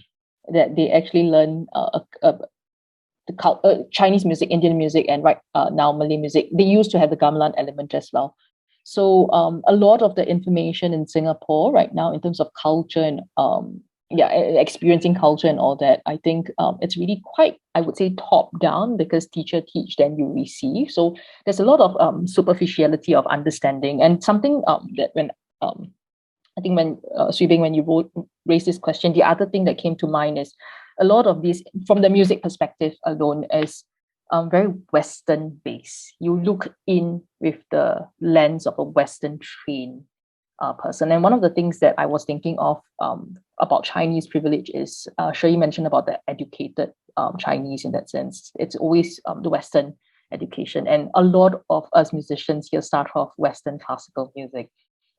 that they actually learn Chinese music, Indian music, and now Malay music. They used to have the gamelan element as well. So a lot of the information in Singapore right now in terms of culture and experiencing culture and all that, I think it's really quite, I would say, top down, because teacher teach, then you receive. So there's a lot of superficiality of understanding, and something that when I think when Sui Bing, when you raised this question, the other thing that came to mind is a lot of these, from the music perspective alone, is very Western based. You look in with the lens of a Western train person. And one of the things that I was thinking of about Chinese privilege is, Shzr mentioned about the educated Chinese in that sense. It's always the Western education. And a lot of us musicians here start off Western classical music.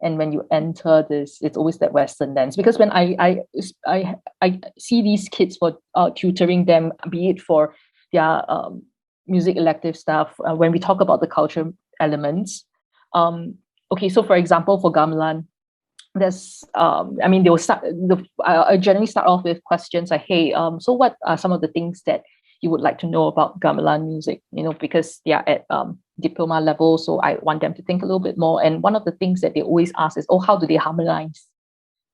And when you enter this, it's always that Western dance. Because when I see these kids for tutoring them, be it for their music elective stuff, when we talk about the culture elements, okay, so for example, for gamelan, there's, they will start, I generally start off with questions like, hey, so what are some of the things that you would like to know about gamelan music? Because they are at diploma level, so I want them to think a little bit more. And one of the things that they always ask is, oh, how do they harmonize?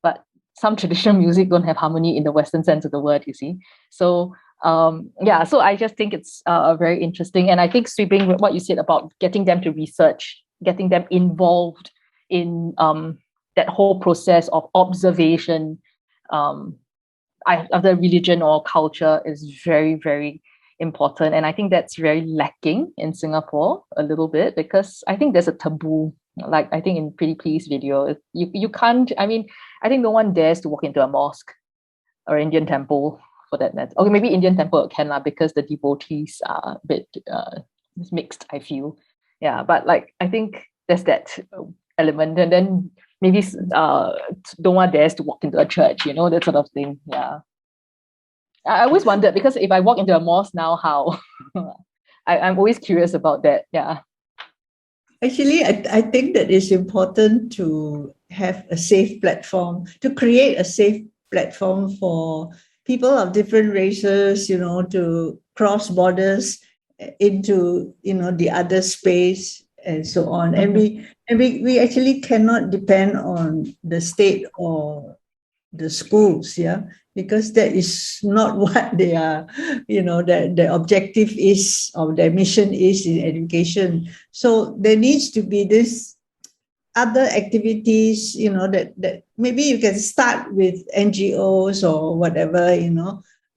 But some traditional music don't have harmony in the Western sense of the word, you see. So so I just think it's very interesting. And I think sweeping what you said about getting them to research, getting them involved in that whole process of observation of the religion or culture is very, very important. And I think that's very lacking in Singapore a little bit, because I think there's a taboo. Like I think in Pretty Please video, you can't, I think no one dares to walk into a mosque or Indian temple for that matter. Okay, maybe Indian temple can because the devotees are a bit mixed, I feel. Yeah, but like I think there's that element, and then maybe no one dares to walk into a church, that sort of thing. Yeah. I always wondered, because if I walk into a mosque now, how? I'm always curious about that. Yeah.
Actually, I think that it's important to have a safe platform, to create a safe platform for people of different races, to cross borders into, the other space and so on.
Mm-hmm.
And we actually cannot depend on the state or the schools, because that is not what they are, the objective is, or their mission is in education. So there needs to be this other activities, that maybe you can start with NGOs or whatever,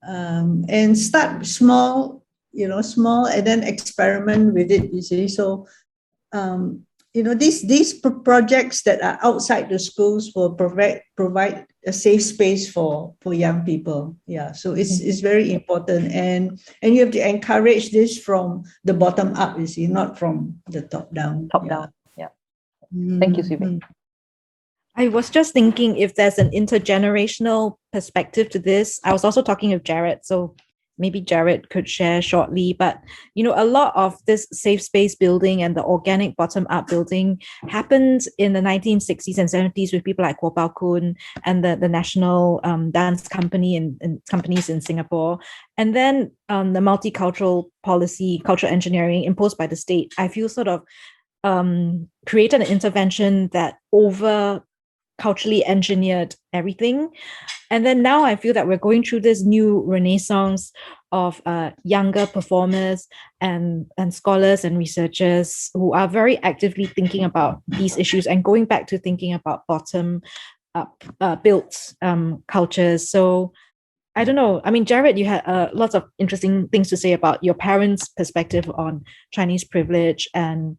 and start small, and then experiment with it, you see. So, these projects that are outside the schools will provide a safe space for young people. Yeah, so it's very important, and you have to encourage this from the bottom up, you see, not from the top down.
Down. Yeah. Thank you, Silva.
I was just thinking if there's an intergenerational perspective to this. I was also talking with Jarrod, so maybe Jarrod could share shortly. But, a lot of this safe space building and the organic bottom-up building happened in the 1960s and 70s with people like Kuo Pao Kun and the National Dance Company and companies in Singapore. And then the multicultural policy, cultural engineering imposed by the state, I feel sort of created an intervention that culturally engineered everything. And then now I feel that we're going through this new renaissance of younger performers and scholars and researchers who are very actively thinking about these issues and going back to thinking about bottom up built cultures. So I don't know. Jarrod, you had lots of interesting things to say about your parents' perspective on Chinese privilege and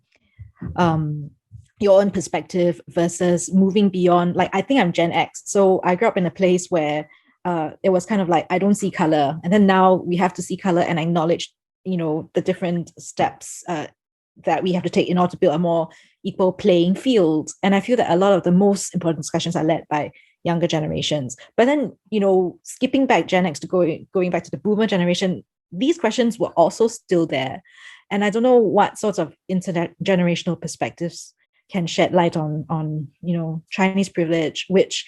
your own perspective versus moving beyond. Like, I think I'm Gen X, so I grew up in a place where it was kind of like, I don't see color, and then now we have to see color and acknowledge, the different steps that we have to take in order to build a more equal playing field. And I feel that a lot of the most important discussions are led by younger generations. But then, skipping back Gen X to going back to the boomer generation, these questions were also still there. And I don't know what sorts of intergenerational perspectives can shed light on Chinese privilege, which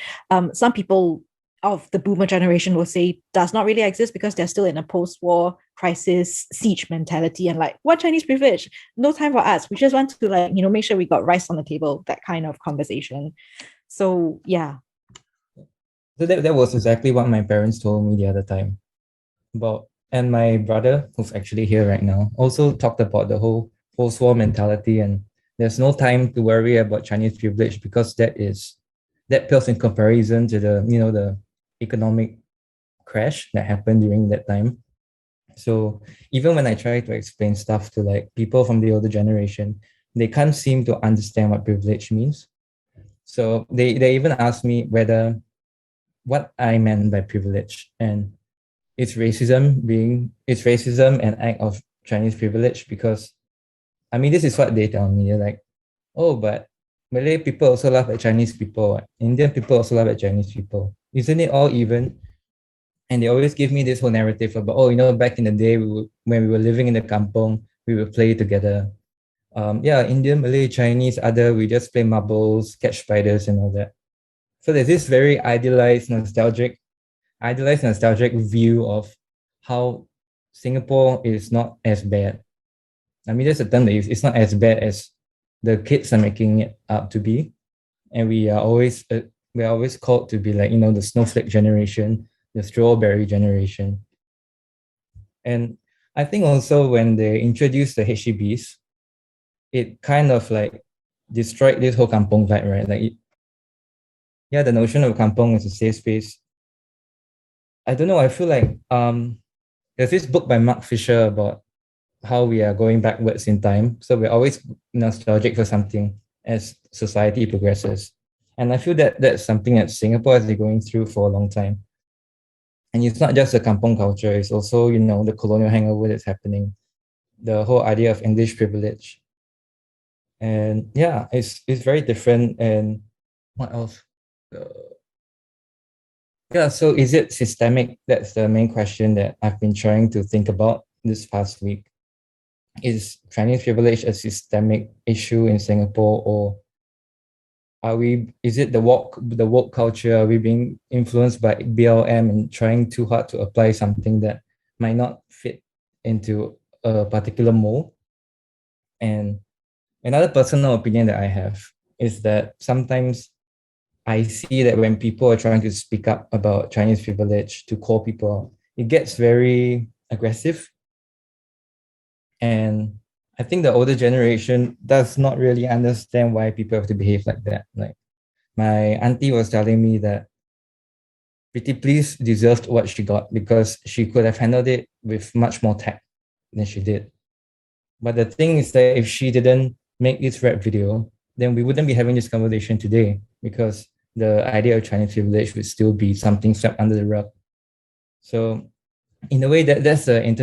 some people of the boomer generation will say does not really exist because they're still in a post-war crisis siege mentality and like, what Chinese privilege? No time for us. We just want to make sure we got rice on the table, that kind of conversation. So yeah.
So that was exactly what my parents told me the other time about, and my brother, who's actually here right now, also talked about the whole post-war mentality, and there's no time to worry about Chinese privilege because that pales in comparison to the economic crash that happened during that time. So even when I try to explain stuff to people from the older generation, they can't seem to understand what privilege means. So they even asked me what I meant by privilege, and it's racism an act of Chinese privilege, because I mean, this is what they tell me. They're like, oh, but Malay people also laugh at Chinese people. Indian people also laugh at Chinese people. Isn't it all even? And they always give me this whole narrative about, oh, back in the day when we were living in the kampong, we would play together. Indian, Malay, Chinese, other, we just play marbles, catch spiders and all that. So there's this very idealized nostalgic view of how Singapore is not as bad. I mean, there's a term that it's not as bad as the kids are making it up to be. And we are always called to be like, the snowflake generation, the strawberry generation. And I think also when they introduced the HDBs, it kind of like destroyed this whole kampong vibe, right? Like, the notion of kampong as a safe space. I don't know, I feel like there's this book by Mark Fisher about how we are going backwards in time. So we're always nostalgic for something as society progresses. And I feel that that's something that Singapore has been going through for a long time. And it's not just the kampong culture, it's also, the colonial hangover that's happening, the whole idea of English privilege. And it's very different. And what else? So is it systemic? That's the main question that I've been trying to think about this past week. Is Chinese privilege a systemic issue in Singapore, or is it the woke culture? Are we being influenced by BLM and trying too hard to apply something that might not fit into a particular mold? And another personal opinion that I have is that sometimes I see that when people are trying to speak up about Chinese privilege to call people out, it gets very aggressive. And I think the older generation does not really understand why people have to behave like that. Like, my auntie was telling me that Pretty Please deserved what she got because she could have handled it with much more tact than she did. But the thing is that if she didn't make this rap video, then we wouldn't be having this conversation today, because the idea of Chinese privilege would still be something swept under the rug. So in a way, that's an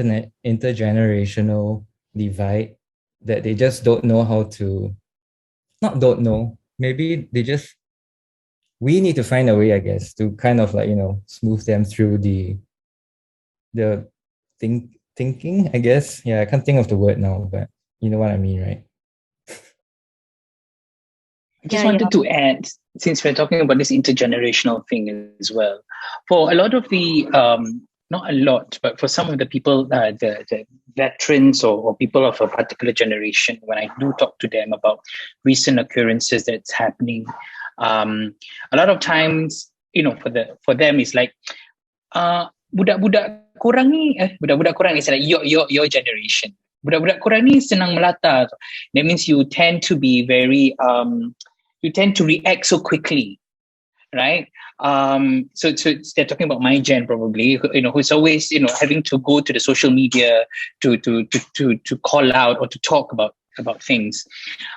intergenerational divide that they just don't know how to, maybe we need to find a way, I guess, to kind of like, smooth them through the thinking, I guess. I can't think of the word now, but you know what I mean, right?
I just wanted to add, since we're talking about this intergenerational thing as well, for a lot of the, not a lot, but for some of the people, the veterans or people of a particular generation, when I do talk to them about recent occurrences that's happening, a lot of times, for them, it's like, budak-budak korang is like your generation. Budak-budak korang ni senang melata. That means you tend to be very, you tend to react so quickly, right? So they're talking about my gen probably, who's always, having to go to the social media to call out or to talk about things.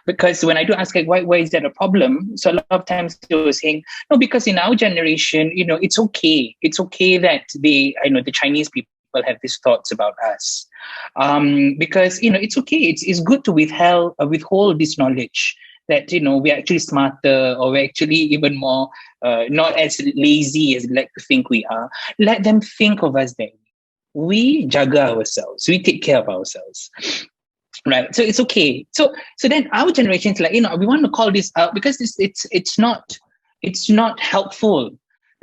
Because when I do ask, like, why is that a problem? So a lot of times they were saying, no, because in our generation, it's okay. It's okay that the Chinese people have these thoughts about us. Because, it's okay. It's good to withhold this knowledge that, we're actually smarter, or we're actually even more not as lazy as we like to think we are. Let them think of us then. We jaga ourselves. We take care of ourselves. Right. So it's okay. So then our generation is like, we want to call this out because it's not helpful,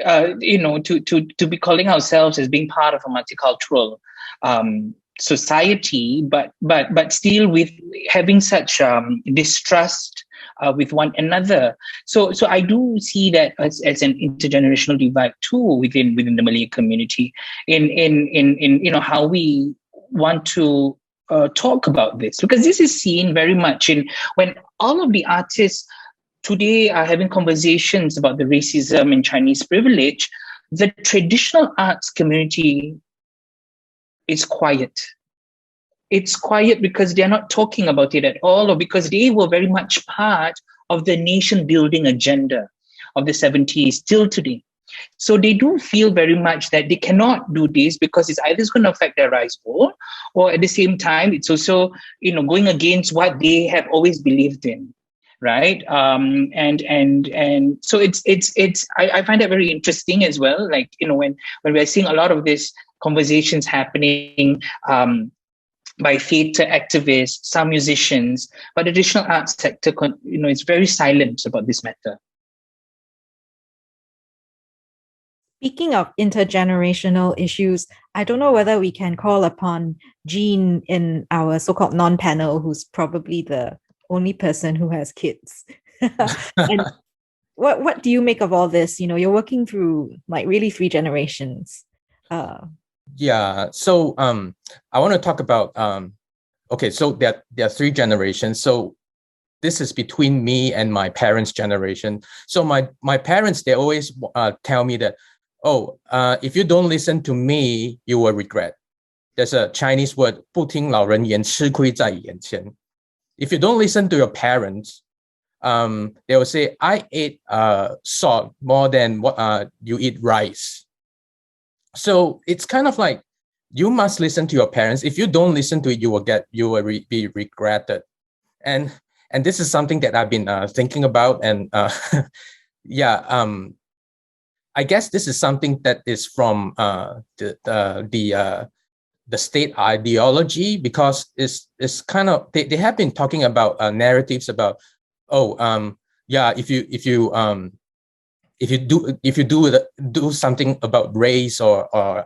to be calling ourselves as being part of a multicultural society, but still with having such distrust with one another. So I do see that as an intergenerational divide too within the Malay community in how we want to talk about this, because this is seen very much in when all of the artists today are having conversations about the racism and Chinese privilege. The traditional arts community is quiet. It's quiet because they're not talking about it at all, or because they were very much part of the nation building agenda of the 70s till today. So they do feel very much that they cannot do this because it's either going to affect their rice bowl, or at the same time, it's also, going against what they have always believed in, right? And so I find that very interesting as well. Like, when we're seeing a lot of these conversations happening by theatre activists, some musicians, but the traditional arts sector, is very silent about this matter.
Speaking of intergenerational issues, I don't know whether we can call upon Jean in our so-called non-panel, who's probably the only person who has kids. And what do you make of all this? You're working through like really 3 generations.
Yeah. So I want to talk about okay. So there are 3 generations. So this is between me and my parents' generation. So my parents, they always tell me that, if you don't listen to me, you will regret. There's a Chinese word, 不听老人言，吃亏在眼前. If you don't listen to your parents, they will say, I ate salt more than what you eat rice. So it's kind of like, you must listen to your parents. If you don't listen to it, you will be regretted. And this is something that I've been thinking about. And I guess this is something that is from the state ideology, because it's kind of, they have been talking about narratives about, if you do something about race or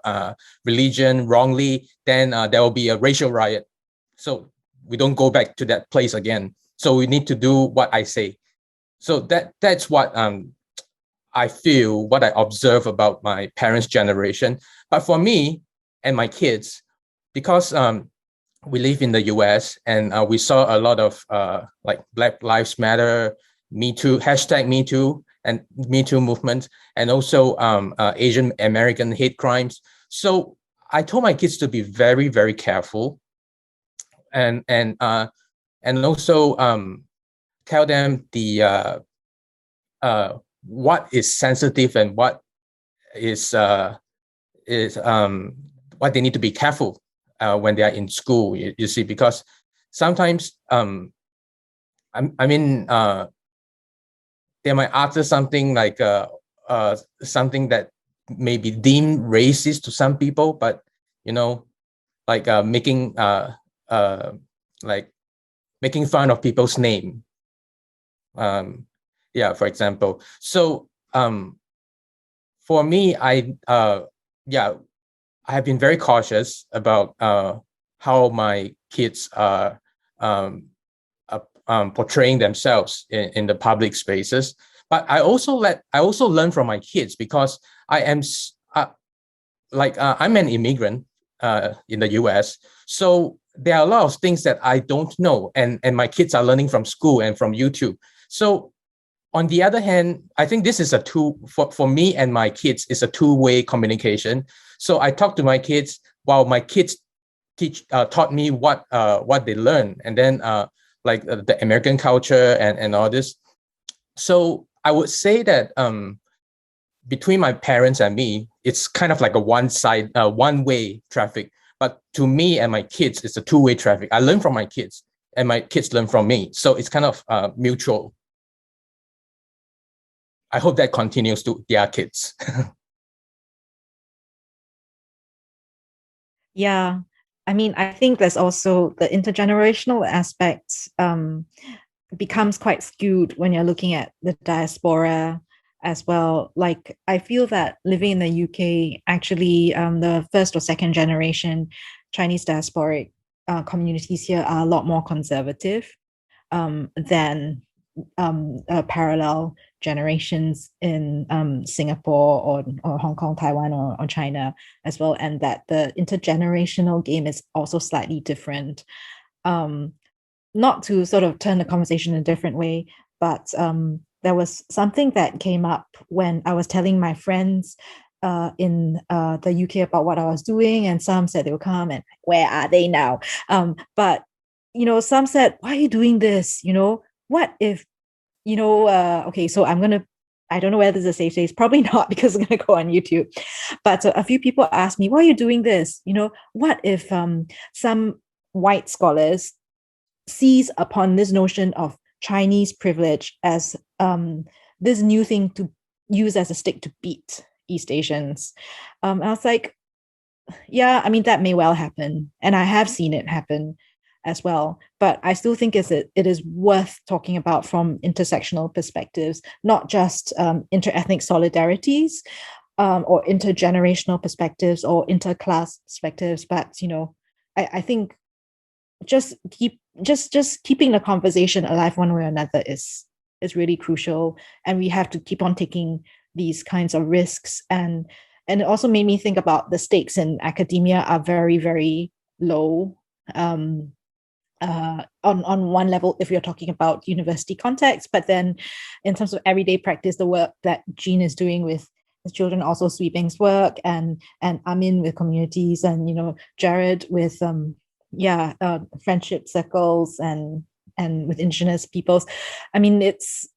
religion wrongly, then there will be a racial riot. So we don't go back to that place again. So we need to do what I say. So that's what I feel, what I observe about my parents' generation. But for me and my kids, because we live in the US and we saw a lot of like Black Lives Matter, Me Too, hashtag Me Too, and Me Too movement, and also Asian American hate crimes. So I told my kids to be very, very careful, and also tell them the what is sensitive and what is what they need to be careful when they are in school. You see, because sometimes they might utter something like something that may be deemed racist to some people, but like making fun of people's name. For example. So for me, I have been very cautious about how my kids are portraying themselves in the public spaces. But I also learn from my kids, because I'm an immigrant in the US. So there are a lot of things that I don't know, and my kids are learning from school and from YouTube. So on the other hand, I think this is for me and my kids, is a two-way communication. So I talk to my kids while my kids taught me what they learn, and then like the American culture and all this. So I would say that between my parents and me, it's kind of like a one-way traffic. But to me and my kids, it's a two-way traffic. I learn from my kids, and my kids learn from me. So it's kind of mutual. I hope that continues to their kids.
Yeah. I mean, I think there's also the intergenerational aspect becomes quite skewed when you're looking at the diaspora as well. Like, I feel that living in the UK, actually, the first or second generation Chinese diasporic communities here are a lot more conservative than parallel generations in Singapore or Hong Kong, Taiwan, or China as well, and that the intergenerational game is also slightly different. Not to sort of turn the conversation in a different way, but there was something that came up when I was telling my friends in the UK about what I was doing, and some said they would come, and where are they now? But some said, why are you doing this? What if okay, so I don't know whether this is a safe space, probably not, because I'm going to go on YouTube. But a few people ask me, why are you doing this? What if some white scholars seize upon this notion of Chinese privilege as this new thing to use as a stick to beat East Asians? I was like, yeah, I mean, that may well happen. And I have seen it happen as well. But I still think it is worth talking about from intersectional perspectives, not just interethnic solidarities or intergenerational perspectives or interclass perspectives. But, I think just keeping the conversation alive one way or another is really crucial. And we have to keep on taking these kinds of risks. And it also made me think about the stakes in academia are very, very low. On one level, if you're talking about university context, but then in terms of everyday practice, the work that Jean is doing with his children, also Sweeping's work, and Amin with communities, and Jarrod with friendship circles and with Indigenous peoples. I mean, it's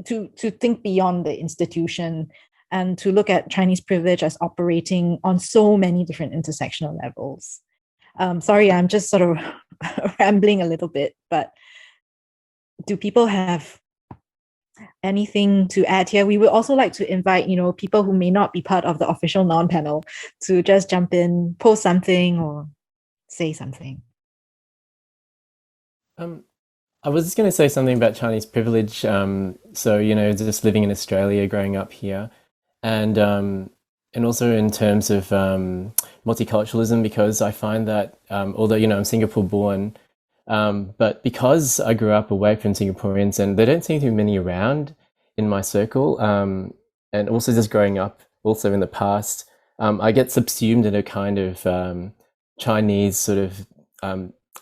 to think beyond the institution and to look at Chinese privilege as operating on so many different intersectional levels. Sorry, I'm just sort of rambling a little bit, but do people have anything to add here? We would also like to invite, people who may not be part of the official non-panel to just jump in, post something or say something.
I was just going to say something about Chinese privilege. Just living in Australia, growing up here, and also in terms of multiculturalism, because I find that although I'm Singapore born, but because I grew up away from Singaporeans and there don't seem to be many around in my circle, and also just growing up also in the past, I get subsumed in a kind of Chinese sort of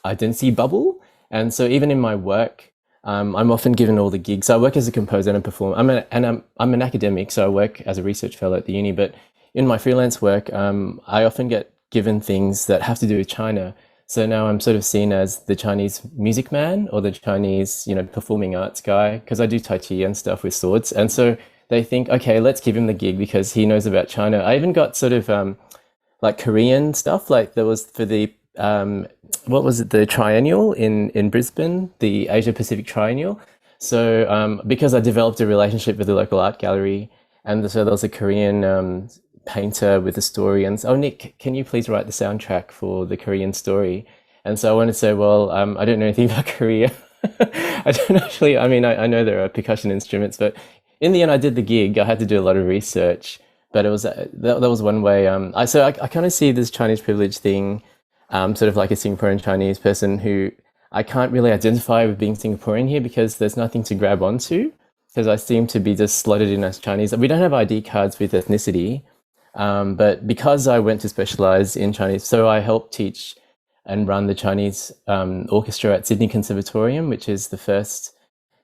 identity bubble. And so even in my work, I'm often given all the gigs. I work as a composer and a performer. I'm an academic, so I work as a research fellow at the uni. But in my freelance work, I often get given things that have to do with China. So now I'm sort of seen as the Chinese music man or the Chinese, performing arts guy, because I do Tai Chi and stuff with swords. And so they think, okay, let's give him the gig because he knows about China. I even got sort of like Korean stuff, like there was for the what was it, the triennial in Brisbane, the Asia Pacific Triennial. So because I developed a relationship with the local art gallery, and so there was a Korean painter with a story, and so, Nick, can you please write the soundtrack for the Korean story? And so I wanted to say, well, I don't know anything about Korea. I don't actually, I know there are percussion instruments, but in the end I did the gig. I had to do a lot of research, but it was that was one way. I kind of see this Chinese privilege thing sort of like a Singaporean Chinese person who I can't really identify with being Singaporean here because there's nothing to grab onto, because I seem to be just slotted in as Chinese. We don't have ID cards with ethnicity, but because I went to specialize in Chinese, so I helped teach and run the Chinese orchestra at Sydney Conservatorium, which is the first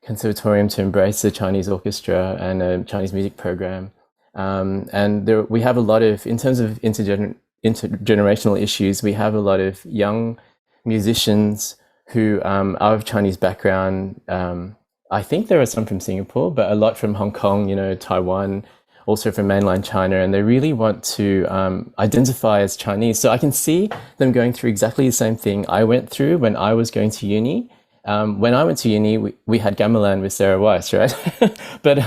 conservatorium to embrace the Chinese orchestra and a Chinese music program. And we have a lot of, in terms of intergenerational issues, we have a lot of young musicians who are of Chinese background. I think there are some from Singapore, but a lot from Hong Kong, Taiwan, also from mainland China, and they really want to identify as Chinese. So I can see them going through exactly the same thing I went through when I was going to uni. When I went to uni, we had gamelan with Sarah Weiss, right? But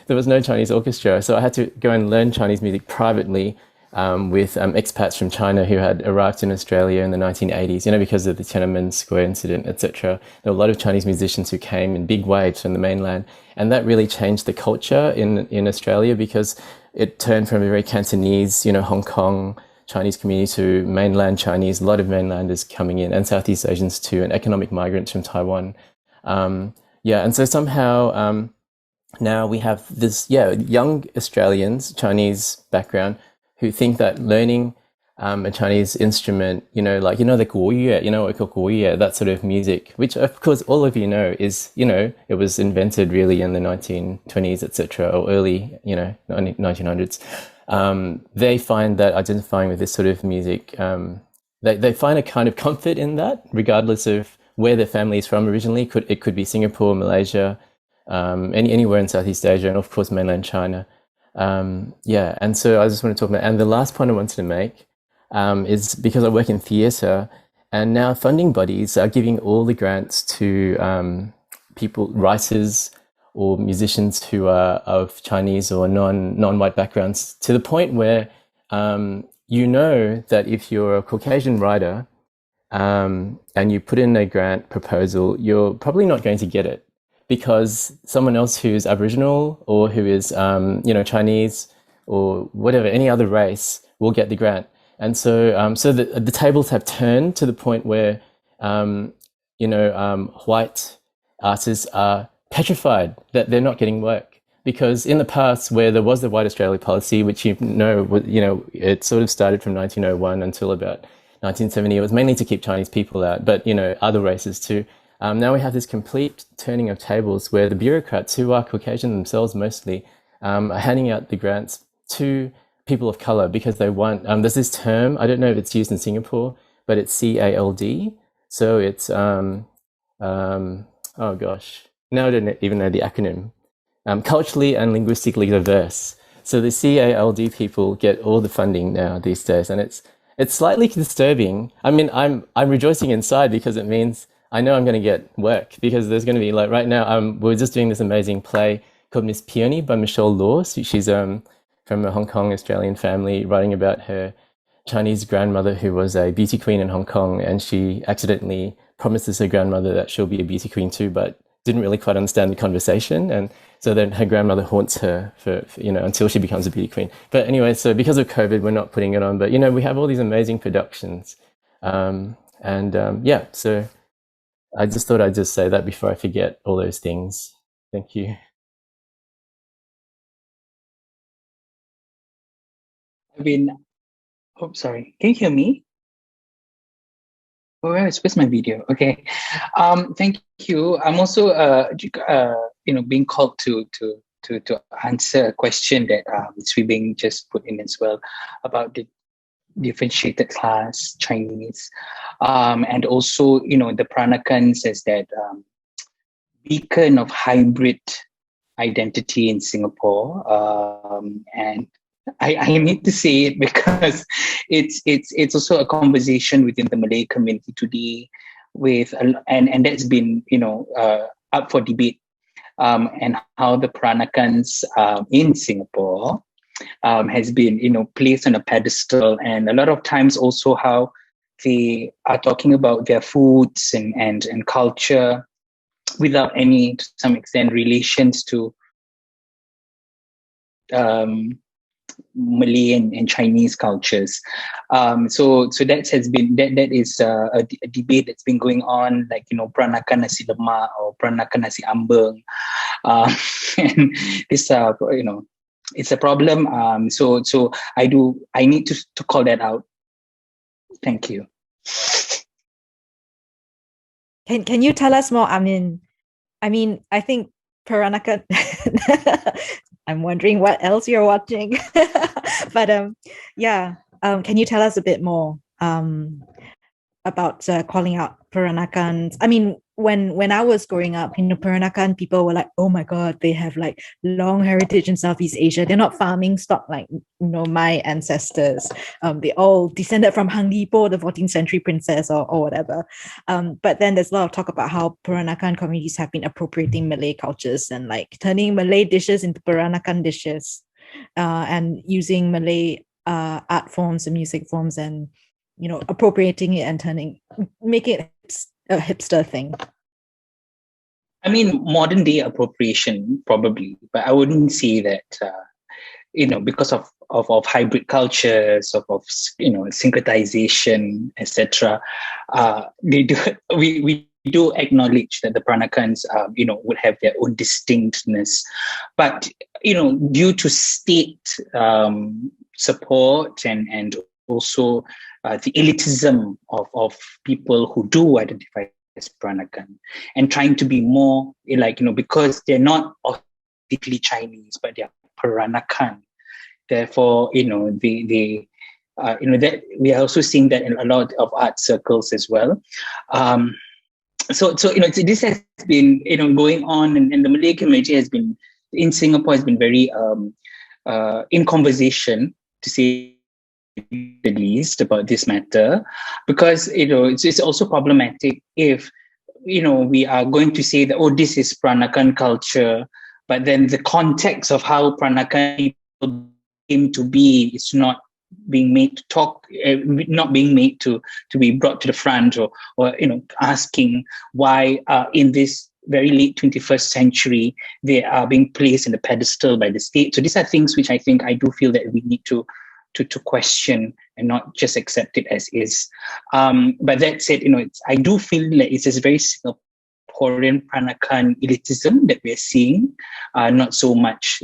there was no Chinese orchestra, so I had to go and learn Chinese music privately with expats from China who had arrived in Australia in the 1980s, because of the Tiananmen Square incident, etc. There were a lot of Chinese musicians who came in big waves from the mainland, and that really changed the culture in Australia, because it turned from a very Cantonese, Hong Kong Chinese community to mainland Chinese, a lot of mainlanders coming in, and Southeast Asians too, and economic migrants from Taiwan. And so somehow now we have this, young Australians, Chinese background, who think that learning a Chinese instrument, the 国乐, that sort of music, which of course all of is, it was invented really in the 1920s, etc., or early, 1900s. They find that identifying with this sort of music, they find a kind of comfort in that, regardless of where their family is from originally. It could be Singapore, Malaysia, anywhere in Southeast Asia, and of course mainland China. And so I just want to talk about, and the last point I wanted to make is because I work in theatre, and now funding bodies are giving all the grants to people, writers or musicians who are of Chinese or non-white backgrounds, to the point where you know that if you're a Caucasian writer and you put in a grant proposal, you're probably not going to get it, because someone else who's Aboriginal or who is, Chinese or whatever, any other race will get the grant. And so, so the tables have turned to the point where, white artists are petrified that they're not getting work. Because in the past, where there was the White Australia policy, which it sort of started from 1901 until about 1970, it was mainly to keep Chinese people out, but other races too. Now we have this complete turning of tables where the bureaucrats, who are Caucasian themselves mostly, are handing out the grants to people of color because they want, there's this term, I don't know if it's used in Singapore, but it's CALD. So it's, oh gosh, now I don't even know the acronym. Culturally and linguistically diverse. So the CALD people get all the funding now these days, and it's slightly disturbing. I mean, I'm rejoicing inside because it means I know I'm going to get work, because there's going to be, like, right now, we're just doing this amazing play called Miss Peony by Michelle Law. She's from a Hong Kong Australian family, writing about her Chinese grandmother who was a beauty queen in Hong Kong, and she accidentally promises her grandmother that she'll be a beauty queen too, but didn't really quite understand the conversation, and so then her grandmother haunts her for until she becomes a beauty queen. But anyway, so because of COVID, we're not putting it on, but we have all these amazing productions, so I just thought I'd just say that before I forget all those things. Thank you.
Sorry, can you hear me? Oh, where's my video? Okay. Thank you. I'm also, being called to answer a question that Sui Bing just put in as well about the differentiated class Chinese, and also the Peranakans as that beacon of hybrid identity in Singapore, and I need to say it because it's also a conversation within the Malay community today, and that's been up for debate, and how the Peranakans in Singapore has been placed on a pedestal, and a lot of times also how they are talking about their foods and culture without any, to some extent, relations to Malay and Chinese cultures. So that is a debate that's been going on, like Peranakan nasi lemak or Peranakan nasi ambeng, and this it's a problem. So I need to call that out. Thank you.
Can you tell us more? I mean, I think Peranakan. I'm wondering what else you're watching, but can you tell us a bit more about calling out Peranakans? I mean, when I was growing up, Peranakan people were like, oh my God, they have like long heritage in Southeast Asia. They're not farming stock like my ancestors. They all descended from Hang Lipo, the 14th century princess or whatever. But then there's a lot of talk about how Peranakan communities have been appropriating Malay cultures and like turning Malay dishes into Peranakan dishes, and using Malay art forms and music forms and appropriating it and making it a hipster thing.
I mean, modern day appropriation probably, but I wouldn't say that because of hybrid cultures, of syncretization, etc. We do acknowledge that the Peranakans would have their own distinctness, but due to state support and also the elitism of people who do identify as Peranakan, and trying to be more because they're not authentically Chinese, but they're Peranakan. Therefore, that we are also seeing that in a lot of art circles as well. this has been going on, and the Malay community has been in Singapore has been very in conversation, to say the least, about this matter, because it's also problematic if we are going to say that, oh, this is Peranakan culture, but then the context of how Peranakan people came to be is not being made to talk, not being made to be brought to the front, or asking why in this very late 21st century they are being placed in the pedestal by the state. So these are things which I do feel that we need to question and not just accept it as is. But that said, I do feel like it's a very Singaporean Peranakan elitism that we're seeing, not so much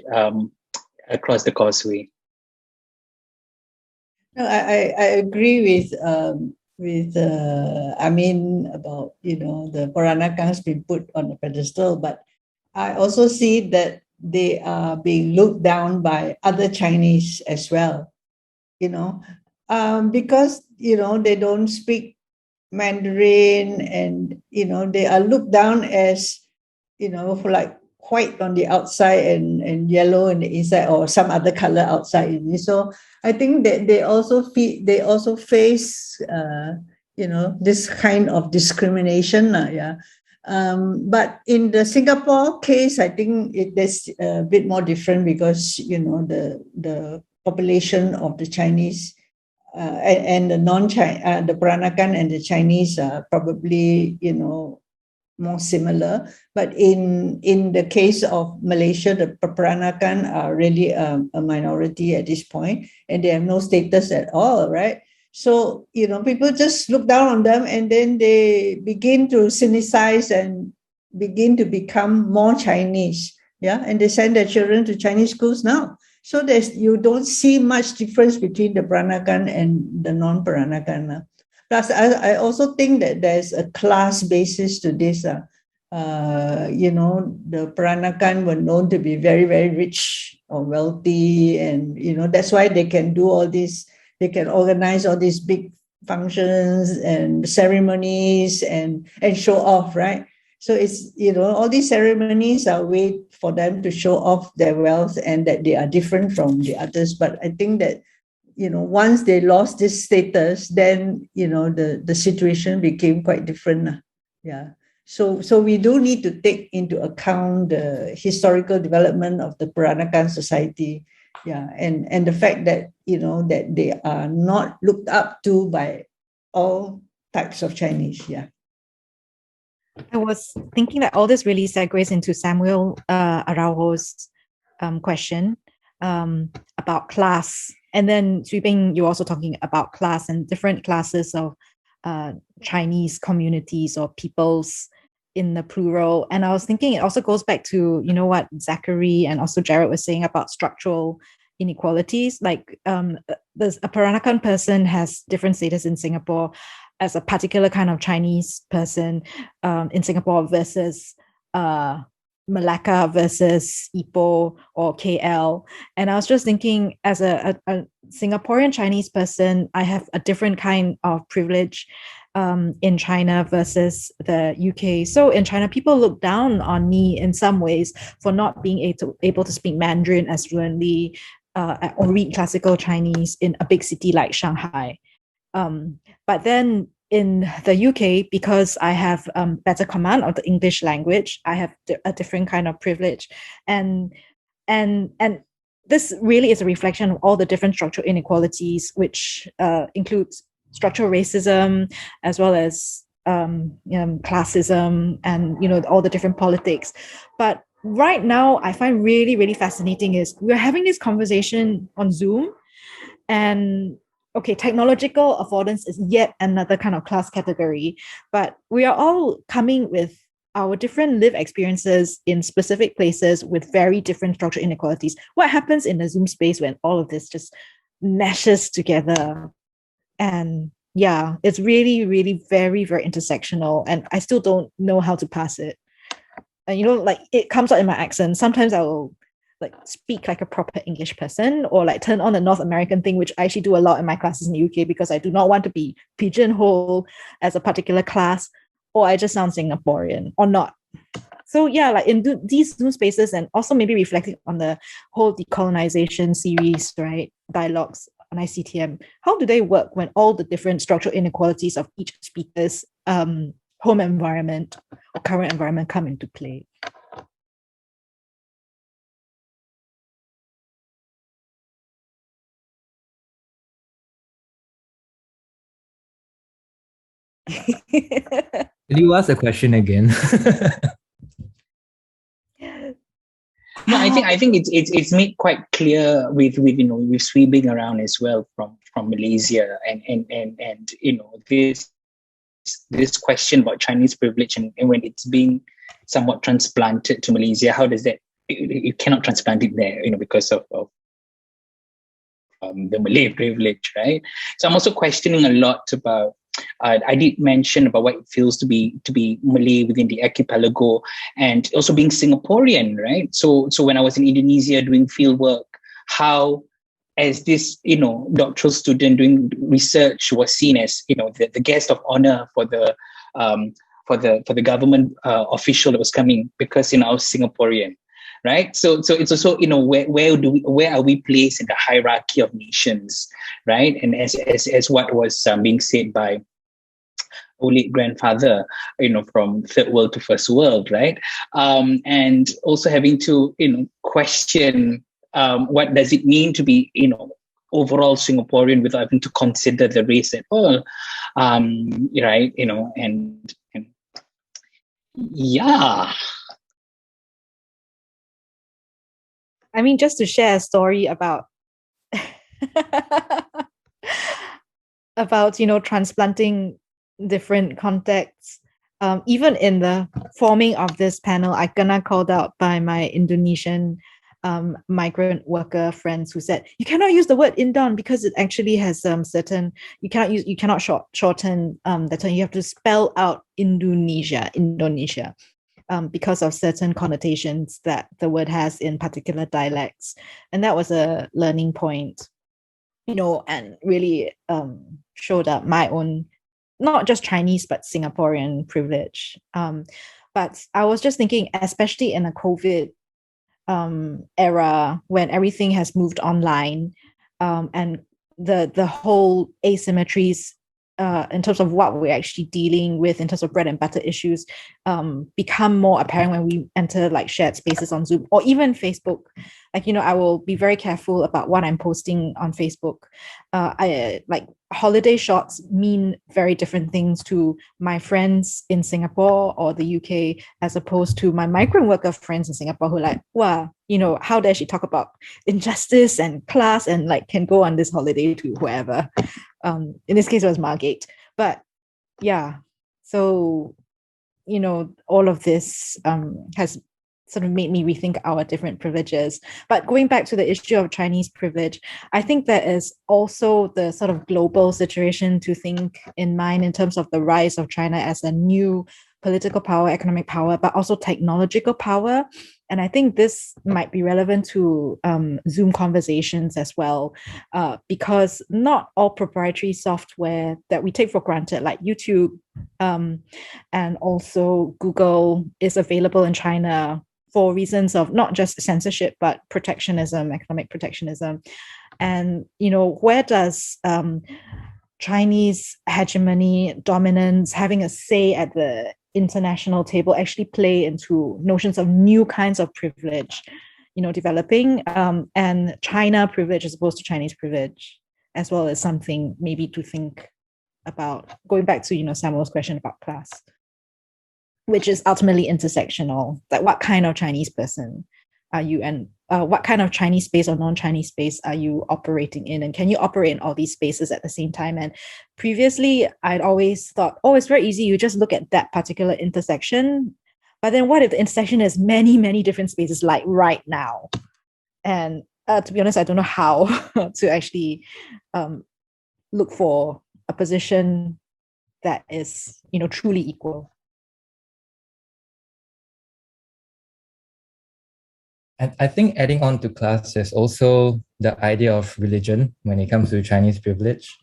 across the causeway.
No, I agree with Amin about the Peranakans being put on a pedestal, but I also see that they are being looked down by other Chinese as well, because they don't speak Mandarin, and they are looked down as for like white on the outside and yellow on the inside, or some other color outside. So I think that they also face this kind of discrimination. But in the Singapore case, I think it's a bit more different, because the population of the Chinese and the the Peranakan and the Chinese are probably more similar. But in the case of Malaysia, the Peranakan are really a minority at this point, and they have no status at all, right? So people just look down on them, and then they begin to cynicize and begin to become more Chinese, and they send their children to Chinese schools now. So you don't see much difference between the Peranakan and the non-Peranakan. Plus, I also think that there's a class basis to this. The Peranakan were known to be very, very rich or wealthy, and that's why they can do all this. They can organize all these big functions and ceremonies and show off, right? So it's all these ceremonies are a way for them to show off their wealth and that they are different from the others. But I think that once they lost this status, then the situation became quite different. So we do need to take into account the historical development of the Peranakan society, and the fact that that they are not looked up to by all types of Chinese.
I was thinking that all this really segues into Samuel Araujo's question about class. And then sweeping, you're also talking about class and different classes of Chinese communities or peoples in the plural. And I was thinking it also goes back to, what Zachary and also Jarrod was saying about structural inequalities. Like there's a Peranakan person has different status in Singapore as a particular kind of Chinese person in Singapore versus Malacca versus Ipoh or KL. And I was just thinking, as a Singaporean Chinese person, I have a different kind of privilege in China versus the UK. So in China, people look down on me in some ways for not being able to speak Mandarin as fluently or read classical Chinese in a big city like Shanghai. But then in the UK, because I have better command of the English language, I have a different kind of privilege. And this really is a reflection of all the different structural inequalities, which includes structural racism, as well as classism and all the different politics. But right now, I find really, really fascinating is we're having this conversation on Zoom, and okay, technological affordance is yet another kind of class category, but we are all coming with our different lived experiences in specific places with very different structural inequalities. What happens in the Zoom space when all of this just meshes together? And yeah, it's really, really very, very intersectional, and I still don't know how to pass it. And like it comes out in my accent. Sometimes I will speak like a proper English person, or turn on the North American thing, which I actually do a lot in my classes in the UK because I do not want to be pigeonholed as a particular class. or I just sound Singaporean or not. So yeah, like in these Zoom spaces, and also maybe reflecting on the whole decolonization series, right? Dialogues on ICTM. How do they work when all the different structural inequalities of each speaker's home environment or current environment come into play?
Will you ask the question again?
No, I think it's made quite clear with with sweeping around as well from Malaysia and this question about Chinese privilege and when it's being somewhat transplanted to Malaysia, how does that you cannot transplant it there, because of the Malay privilege, right? So I'm also questioning a lot about. I did mention about what it feels to be Malay within the archipelago, and also being Singaporean, right? So when I was in Indonesia doing field work, how as this doctoral student doing research was seen as the guest of honor for the government official that was coming because I was Singaporean. Right, so it's also where are we placed in the hierarchy of nations, right? And as what was being said by our late grandfather, from third world to first world, right? And also having to question what does it mean to be overall Singaporean without having to consider the race at all, right? And yeah.
I mean, just to share a story about transplanting different contexts. Even in the forming of this panel, I kena called out by my Indonesian migrant worker friends who said, you cannot use the word Indon because it actually has certain, you cannot shorten the term. You have to spell out Indonesia. Because of certain connotations that the word has in particular dialects. And that was a learning point, and really showed up my own, not just Chinese, but Singaporean privilege. But I was just thinking, especially in a COVID era when everything has moved online, and the whole asymmetries in terms of what we're actually dealing with in terms of bread and butter issues become more apparent when we enter like shared spaces on Zoom or even Facebook. I will be very careful about what I'm posting on Facebook. I like holiday shots mean very different things to my friends in Singapore or the UK as opposed to my migrant worker friends in Singapore who are like, wow, how dare she talk about injustice and class and like can go on this holiday to whoever. In this case, it was Margate. But yeah, so, all of this has sort of made me rethink our different privileges. But going back to the issue of Chinese privilege, I think there is also the sort of global situation to think in mind in terms of the rise of China as a new political power, economic power, but also technological power. And I think this might be relevant to Zoom conversations as well, because not all proprietary software that we take for granted, like YouTube and also Google, is available in China for reasons of not just censorship, but protectionism, economic protectionism. And, where does Chinese hegemony, dominance, having a say at the international table actually play into notions of new kinds of privilege, developing, and China privilege as opposed to Chinese privilege, as well as something maybe to think about, going back to, Samuel's question about class, which is ultimately intersectional. Like what kind of Chinese person are you, and what kind of Chinese space or non-Chinese space are you operating in? And can you operate in all these spaces at the same time? And previously, I'd always thought, it's very easy. You just look at that particular intersection. But then what if the intersection is many, many different spaces like right now? And to be honest, I don't know how to actually look for a position that is, truly equal.
And I think adding on to class is also the idea of religion when it comes to Chinese privilege.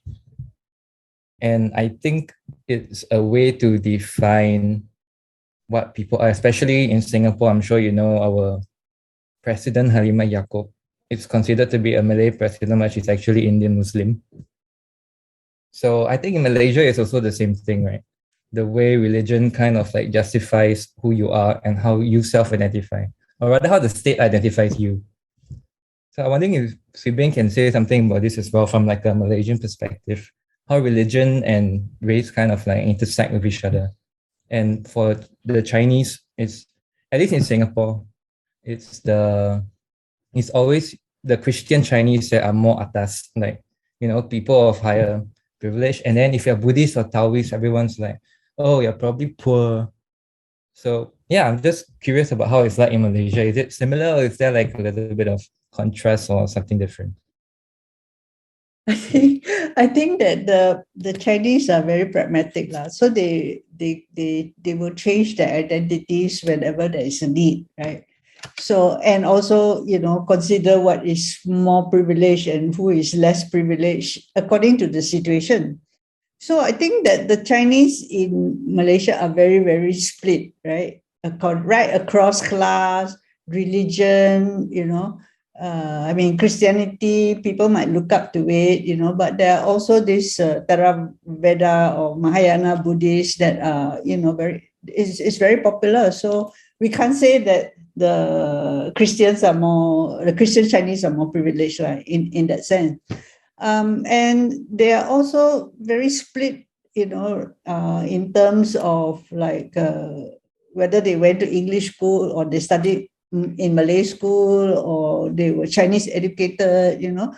And I think it's a way to define what people are, especially in Singapore. I'm sure you know our President Halimah Yacob. It's considered to be a Malay president, but she's actually Indian Muslim. So I think in Malaysia, it's also the same thing, right? The way religion kind of like justifies who you are and how you self-identify, or rather how the state identifies you. So I'm wondering if Sibing can say something about this as well from like a Malaysian perspective, how religion and race kind of like intersect with each other. And for the Chinese, it's, at least in Singapore, it's always the Christian Chinese that are more atas, like, you know, people of higher privilege. And then if you're Buddhist or Taoist, everyone's like, oh, you're probably poor. So yeah, I'm just curious about how it's like in Malaysia. Is it similar, or is there like a little bit of contrast or something different?
I think that the Chinese are very pragmatic, lah. So they will change their identities whenever there is a need, right? So, and also, you know, consider what is more privileged and who is less privileged according to the situation. So I think that the Chinese in Malaysia are very, very split, right? Right across class, religion, you know. I mean, Christianity, people might look up to it, you know, but there are also this Theravada or Mahayana Buddhists that are, you know, it's very popular. So we can't say that the Christian Chinese are more privileged, right, in that sense. And they are also very split, you know, in terms of like whether they went to English school or they studied in Malay school or they were Chinese educated, you know.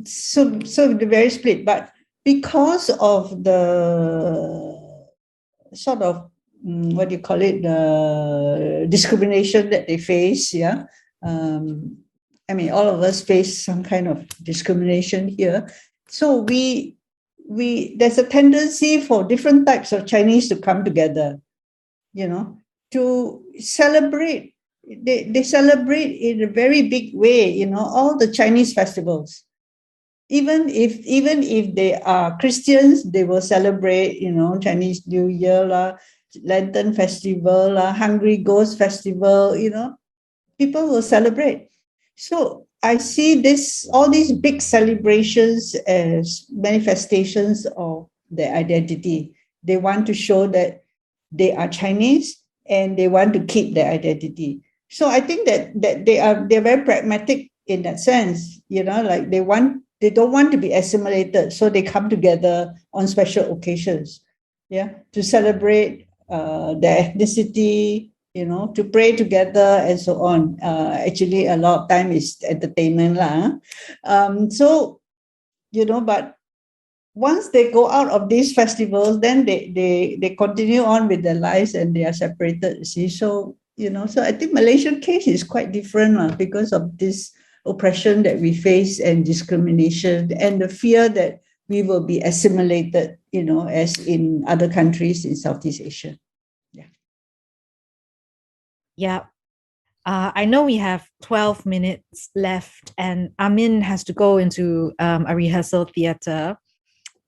So they're very split. But because of the sort of, what do you call it, the discrimination that they face, yeah. I mean, all of us face some kind of discrimination here. So there's a tendency for different types of Chinese to come together, you know, to celebrate. They celebrate in a very big way, you know, all the Chinese festivals. Even if they are Christians, they will celebrate, you know, Chinese New Year, Lantern Festival, Hungry Ghost Festival, you know, people will celebrate. So I see all these big celebrations as manifestations of their identity. They want to show that they are Chinese and they want to keep their identity. So I think that they're very pragmatic in that sense, you know, like they don't want to be assimilated. So they come together on special occasions, yeah, to celebrate their ethnicity, you know, to pray together and so on. Actually, a lot of time is entertainment lah. So, you know, but once they go out of these festivals, then they continue on with their lives and they are separated, you see. So, you know, so I think Malaysian case is quite different because of this oppression that we face and discrimination and the fear that we will be assimilated, you know, as in other countries in Southeast Asia.
Yeah. I know we have 12 minutes left and Amin has to go into a rehearsal theatre.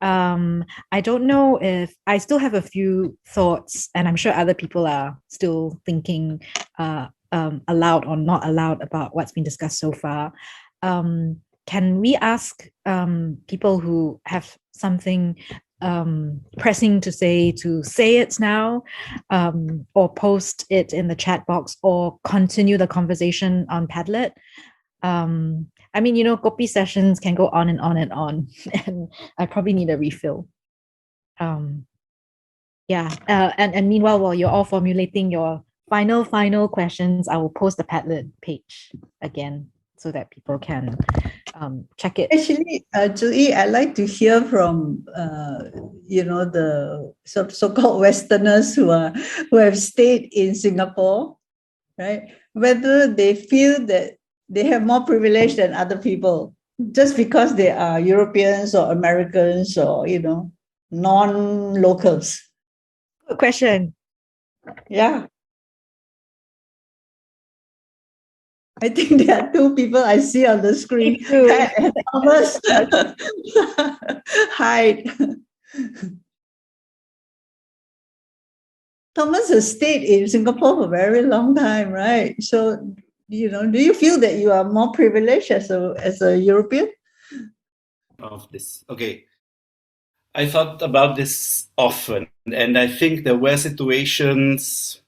I don't know if I still have a few thoughts, and I'm sure other people are still thinking aloud or not aloud about what's been discussed so far. Can we ask people who have something pressing to say it now, or post it in the chat box, or continue the conversation on Padlet? I mean, you know, Kopi sessions can go on and on and on, and I probably need a refill. And meanwhile, while you're all formulating your final questions, I will post the Padlet page again so that people can check it.
Actually, Julie, I'd like to hear from you know, the so-called Westerners who have stayed in Singapore, right? Whether they feel that they have more privilege than other people just because they are Europeans or Americans or, you know, non-locals.
Good question.
Yeah. I think there are two people I see on the screen. Pat and Thomas. Hi. Thomas has stayed in Singapore for a very long time, right? So, do you feel that you are more privileged as a European?
Of this, okay. I thought about this often, and I think there were situations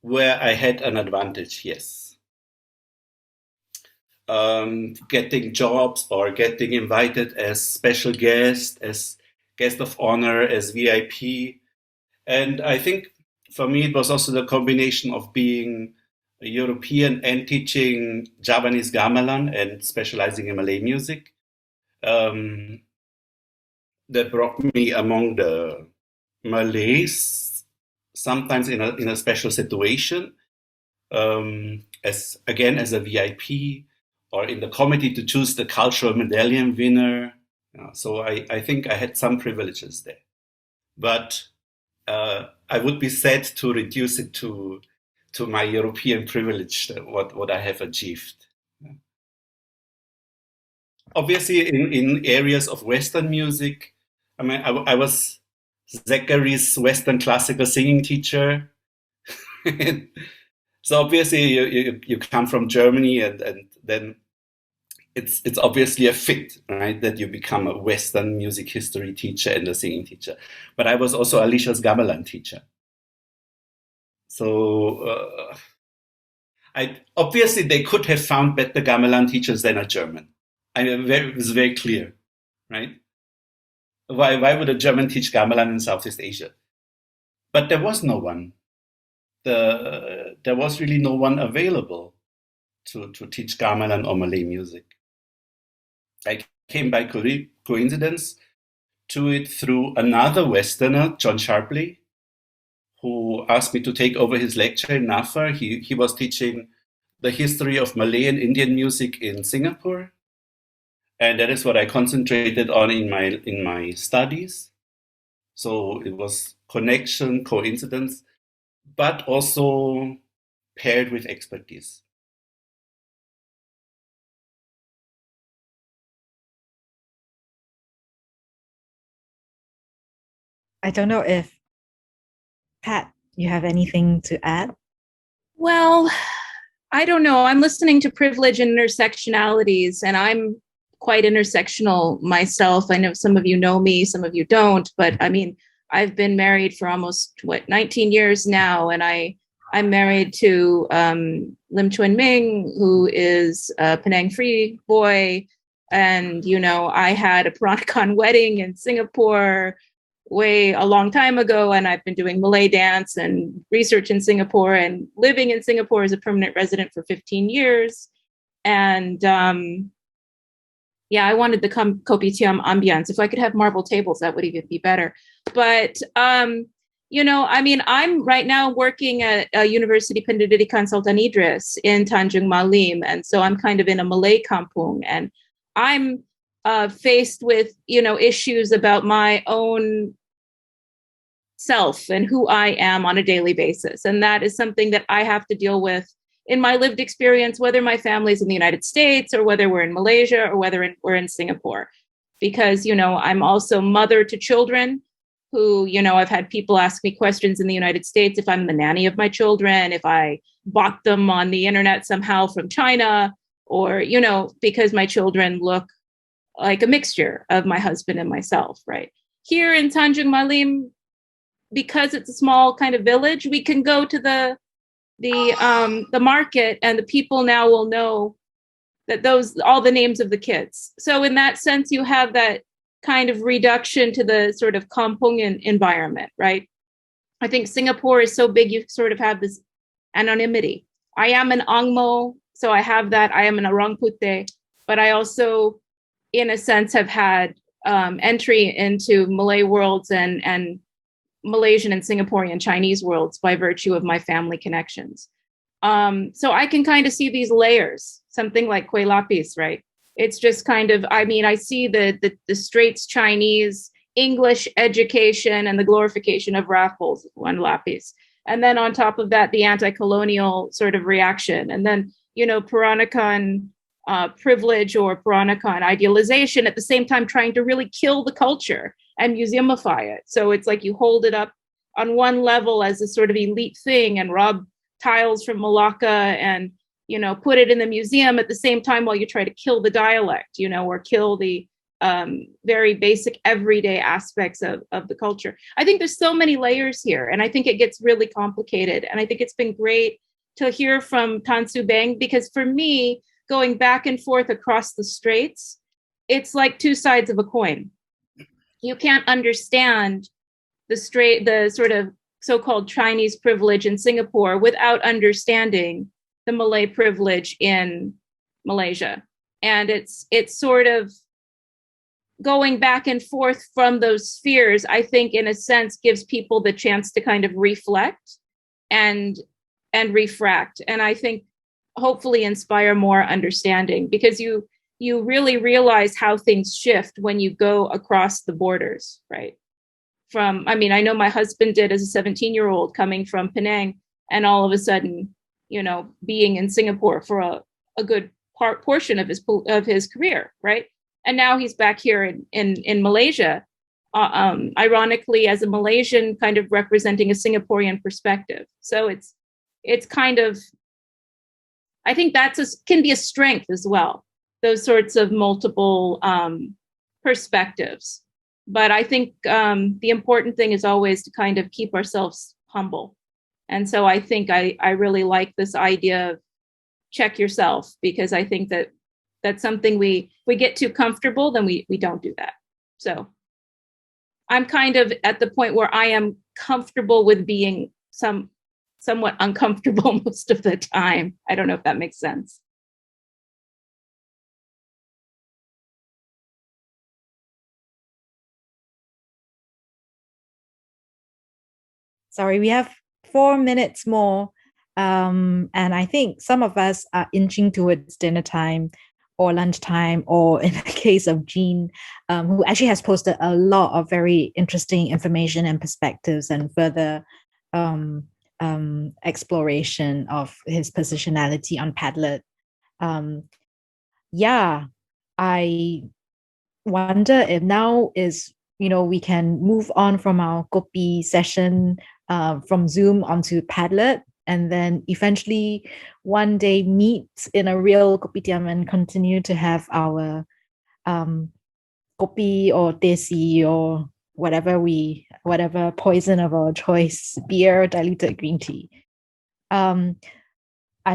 where I had an advantage, yes. Getting jobs or getting invited as special guest, as guest of honor, as VIP. And I think for me, it was also the combination of being a European and teaching Javanese gamelan and specializing in Malay music. That brought me among the Malays, sometimes in a special situation, as a VIP, or in the committee to choose the cultural medallion winner. So I think I had some privileges there, but I would be sad to reduce it to my European privilege, what I have achieved. Obviously, in areas of Western music, I mean, I was Zachary's Western classical singing teacher. So obviously, you come from Germany, and then it's obviously a fit, right? That you become a Western music history teacher and a singing teacher. But I was also Alicia's gamelan teacher. So obviously they could have found better gamelan teachers than a German. It was very clear, right? Why would a German teach gamelan in Southeast Asia? But there was no one. There was really no one available to teach gamelan or Malay music. I came by coincidence to it through another Westerner, John Sharpley, who asked me to take over his lecture in NAFA. He was teaching the history of Malay and Indian music in Singapore. And that is what I concentrated on in my studies. So it was connection, coincidence, but also paired with expertise.
I don't know if, Pat, you have anything to add?
Well, I don't know. I'm listening to privilege and intersectionalities, and I'm quite intersectional myself. I know some of you know me, some of you don't, but I mean, I've been married for almost 19 years now, and I'm married to Lim Chuen Ming, who is a Penang Free boy, and I had a Peranakan wedding in Singapore a long time ago, and I've been doing Malay dance and research in Singapore and living in Singapore as a permanent resident for 15 years, and I wanted the Kopi ambiance. If I could have marble tables, that would even be better. But, I'm right now working at University Pendidikan Sultan Idris in Tanjung Malim. And so I'm kind of in a Malay kampung. And I'm faced with, issues about my own self and who I am on a daily basis. And that is something that I have to deal with in my lived experience, whether my family's in the United States or whether we're in Malaysia or whether we're in Singapore, because, I'm also mother to children who, I've had people ask me questions in the United States if I'm the nanny of my children, if I bought them on the internet somehow from China, or, because my children look like a mixture of my husband and myself, right? Here in Tanjung Malim, because it's a small kind of village, we can go to the market, and the people now will know that all the names of the kids. So in that sense, you have that kind of reduction to the sort of kampung environment, right? I think Singapore is so big, you sort of have this anonymity. I am an Angmo, so I have that. I am an Orang Putih, but I also, in a sense, have had entry into Malay worlds and Malaysian and Singaporean Chinese worlds by virtue of my family connections. So I can kind of see these layers, something like Kueh Lapis, right? It's just kind of, I see the Straits Chinese English education and the glorification of raffles, one lapis. And then on top of that, the anti-colonial sort of reaction. And then, Peranakan privilege or Peranakan idealization, at the same time trying to really kill the culture and museumify it. So it's like you hold it up on one level as a sort of elite thing and rob tiles from Malacca and, you know, put it in the museum at the same time while you try to kill the dialect, you know, or kill the very basic everyday aspects of the culture. I think there's so many layers here, and I think it gets really complicated. And I think it's been great to hear from Tan Su Beng, because for me, going back and forth across the straits, it's like two sides of a coin. You can't understand the sort of so-called Chinese privilege in Singapore without understanding the Malay privilege in Malaysia. And it's sort of going back and forth from those spheres, I think, in a sense, gives people the chance to kind of reflect and refract. And I think hopefully inspire more understanding, because you really realize how things shift when you go across the borders, right? I know my husband did as a 17-year-old coming from Penang, and all of a sudden, you know, being in Singapore for a good portion of his career, right? And now he's back here in Malaysia, ironically, as a Malaysian, kind of representing a Singaporean perspective. So it's kind of, I think can be a strength as well, those sorts of multiple perspectives. But I think the important thing is always to kind of keep ourselves humble. And so I think I really like this idea of check yourself, because I think that's something we get too comfortable, then we don't do that. So I'm kind of at the point where I am comfortable with being somewhat uncomfortable most of the time. I don't know if that makes sense.
Sorry, we have 4 minutes more. And I think some of us are inching towards dinner time or lunchtime, or in the case of Jean, who actually has posted a lot of very interesting information and perspectives and further exploration of his positionality on Padlet. I wonder if now is, you know, we can move on from our Kopi session from Zoom onto Padlet, and then eventually one day meet in a real kopitiam and continue to have our kopi or desi or whatever poison of our choice, beer, diluted green tea. I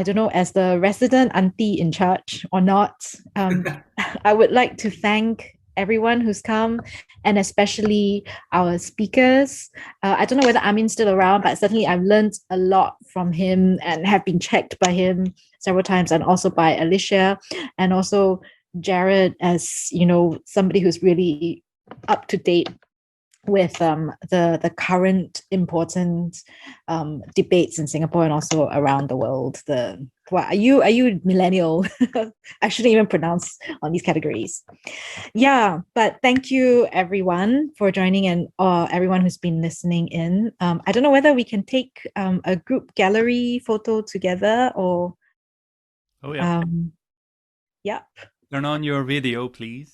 don't know, as the resident auntie in charge or not, I would like to thank everyone who's come, and especially our speakers. I don't know whether Amin's still around, but certainly I've learned a lot from him and have been checked by him several times, and also by Alicia, and also Jarrod, as you know, somebody who's really up to date with the current important debates in Singapore and also around the world. Are you millennial? I shouldn't even pronounce on these categories. Yeah, but thank you everyone for joining, and everyone who's been listening in. I don't know whether we can take a group gallery photo together or.
Oh yeah.
Yep.
Turn on your video, please.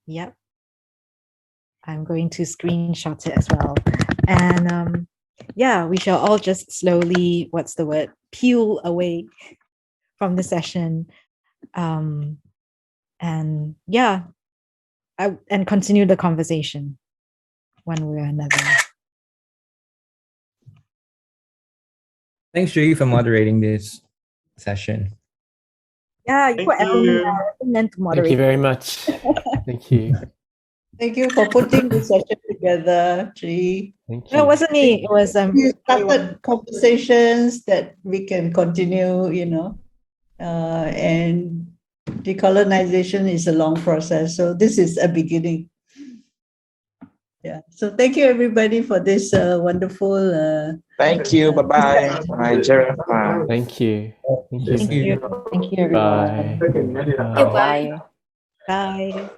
Yep. I'm going to screenshot it as well. And we shall all just slowly, peel away from the session. And continue the conversation one way or another.
Thanks, Shzr Ee, for moderating this session.
Yeah, you put Ellen to moderate.
Thank you very much. Thank you.
Thank you for putting the session together, Shzr Ee.
Thank you.
No, it wasn't me. It was
you started conversations that we can continue, and decolonization is a long process. So this is a beginning. Yeah. So thank you everybody for this wonderful.
Thank you. Bye-bye. Bye, Jarrod.
Thank you.
Thank you, everyone.
Bye.
Bye.
Bye.